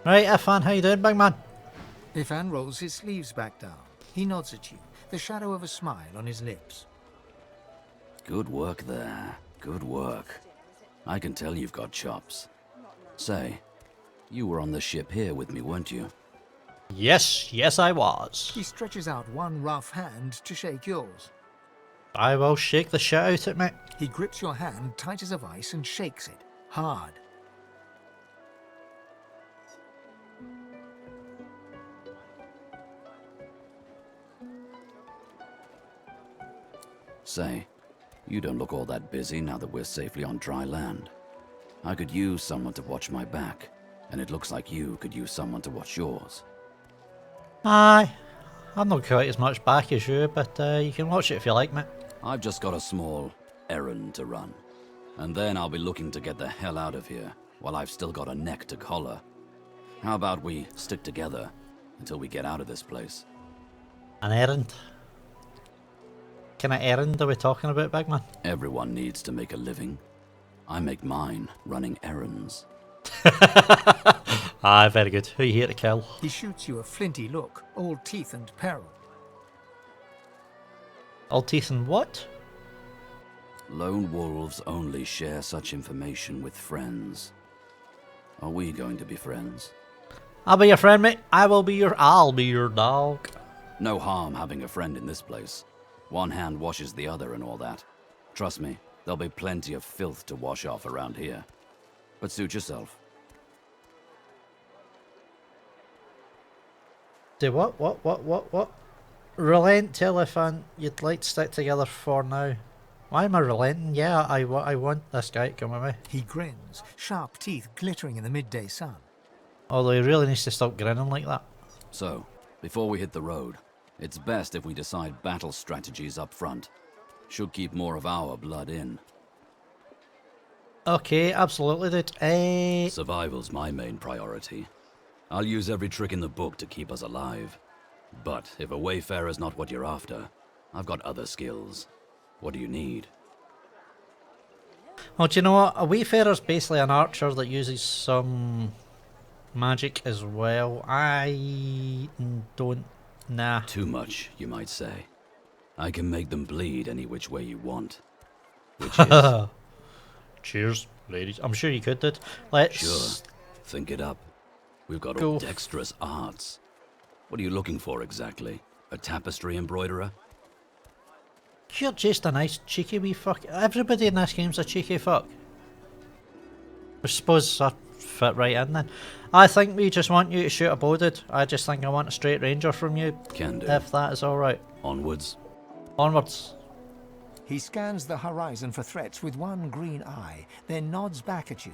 Right, Ifan, how you doing, big man? Ifan rolls his sleeves back down. He nods at you, the shadow of a smile on his lips. Good work there. Good work. I can tell you've got chops. Say, you were on the ship here with me, weren't you? Yes, I was. He stretches out one rough hand to shake yours. I will shake the shit out at me. He grips your hand tight as a vice and shakes it, hard. Say, you don't look all that busy now that we're safely on dry land. I could use someone to watch my back, and it looks like you could use someone to watch yours. Aye, I'm not quite as much back as you, but you can watch it if you like, mate. I've just got a small errand to run, and then I'll be looking to get the hell out of here while I've still got a neck to collar. How about we stick together until we get out of this place? An errand? What kind of errand are we talking about, big man? Everyone needs to make a living. I make mine running errands. Aye, very good. Who are you here to kill? He shoots you a flinty look, all teeth and peril. All teeth and what? Lone wolves only share such information with friends. Are we going to be friends? I'll be your friend, mate. I'll be your dog. No harm having a friend in this place. One hand washes the other and all that. Trust me, there'll be plenty of filth to wash off around here. But suit yourself. Do what? Relent, tell Ifan you'd like to stick together for now. Why am I relenting? Yeah, I want this guy to come with me. He grins, sharp teeth glittering in the midday sun. Although he really needs to stop grinning like that. So, before we hit the road, it's best if we decide battle strategies up front. Should keep more of our blood in. Okay, absolutely, dude. Survival's my main priority. I'll use every trick in the book to keep us alive. But if a wayfarer's not what you're after, I've got other skills. What do you need? Well, do you know what? A wayfarer's basically an archer that uses some magic as well. I don't... Nah. Too much, you might say. I can make them bleed any which way you want. Which is... Cheers, ladies. I'm sure you could, dude. Let's... Sure. Think it up. We've got Go. all dexterous arts. What are you looking for exactly? A tapestry embroiderer? You're just a nice cheeky wee fuck. Everybody in this game's a cheeky fuck. I suppose I fit right in then. I think we just want you to shoot a bow, dude. I just think I want a straight ranger from you. Can do. If that is alright. Onwards. Onwards. He scans the horizon for threats with one green eye, then nods back at you.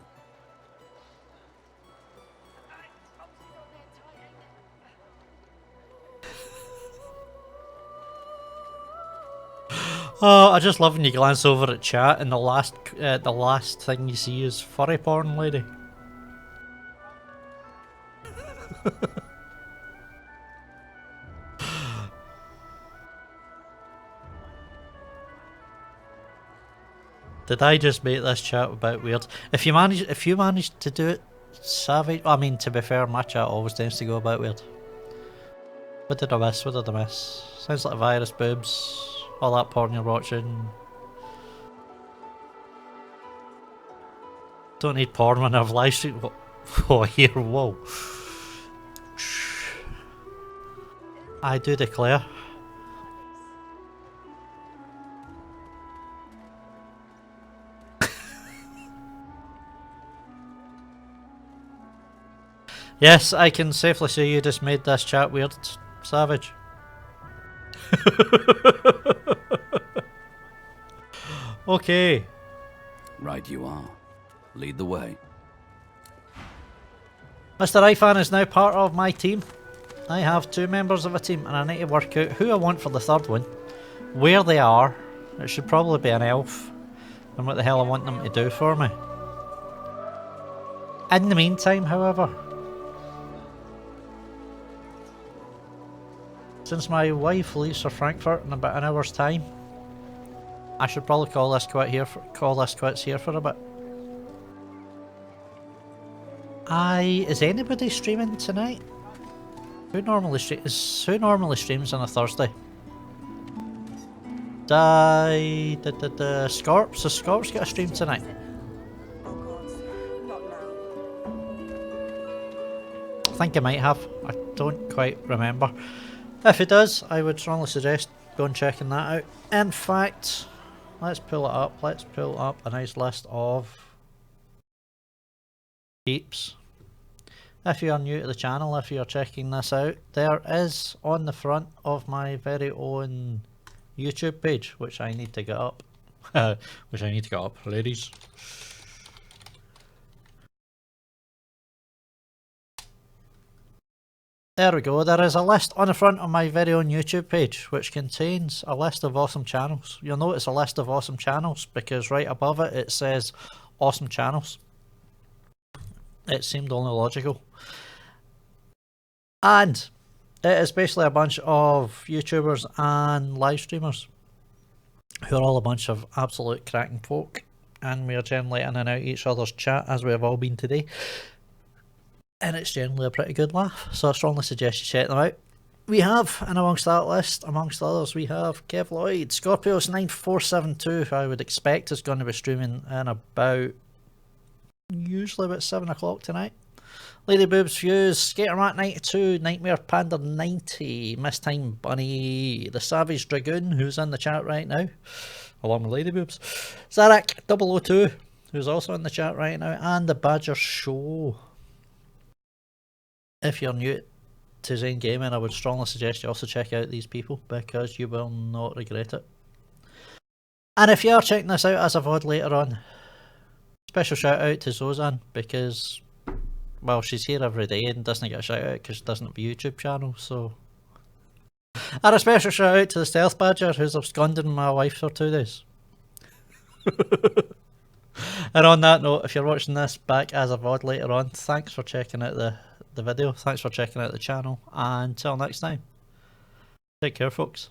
Oh, I just love when you glance over at chat and the last thing you see is furry porn lady. Did I just make this chat a bit weird? If you manage to do it, savage. I mean, to be fair, my chat always tends to go a bit weird. What did I miss? What did I miss? Sounds like virus boobs. All that porn you're watching. Don't need porn when I've live stream. Oh, here, whoa. I do declare. Yes, I can safely say you just made this chat weird, Savage. Okay. Right you are. Lead the way. Mr. Ifan is now part of my team. I have 2 members of a team and I need to work out who I want for the 3rd one, where they are, it should probably be an elf, and what the hell I want them to do for me. In the meantime, however, since my wife leaves for Frankfurt in about an hour's time, I should probably call this quits here for a bit. Is anybody streaming tonight? Who normally streams on a Thursday? Scorps? Does Scorps get a stream tonight? I think I might have. I don't quite remember. If it does, I would strongly suggest going checking that out. In fact, let's pull it up. Let's pull up a nice list of peeps. If you are new to the channel, if you are checking this out, there is on the front of my very own YouTube page, which I need to get up. Ladies. There we go, there is a list on the front of my very own YouTube page, which contains a list of awesome channels. You'll notice a list of awesome channels, because right above it, it says awesome channels. It seemed only logical. And it is basically a bunch of YouTubers and live streamers who are all a bunch of absolute cracking folk, and we are generally in and out each other's chat, as we have all been today, and it's generally a pretty good laugh, so I strongly suggest you check them out. We have, and amongst that list, amongst others, we have Kev Lloyd, Scorpios9472, who I would expect is going to be streaming in about, usually about 7 o'clock tonight. Lady Boobs Fuse, Skatermat92, Nightmare Panda 90, Miss Time Bunny, the Savage Dragoon, who's in the chat right now, along with Lady Boobs, Zarak002, who's also in the chat right now, and the Badger Show. If you're new to Xaine Gaming, I would strongly suggest you also check out these people, because you will not regret it. And if you are checking this out as a VOD later on, special shout out to Zozan, because, well, she's here every day and doesn't get a shout out because she doesn't have a YouTube channel, so. And a special shout out to the Stealth Badger, who's absconded with my wife for 2 days. And on that note, if you're watching this back as a VOD later on, thanks for checking out the video, thanks for checking out the channel, and until next time, take care folks.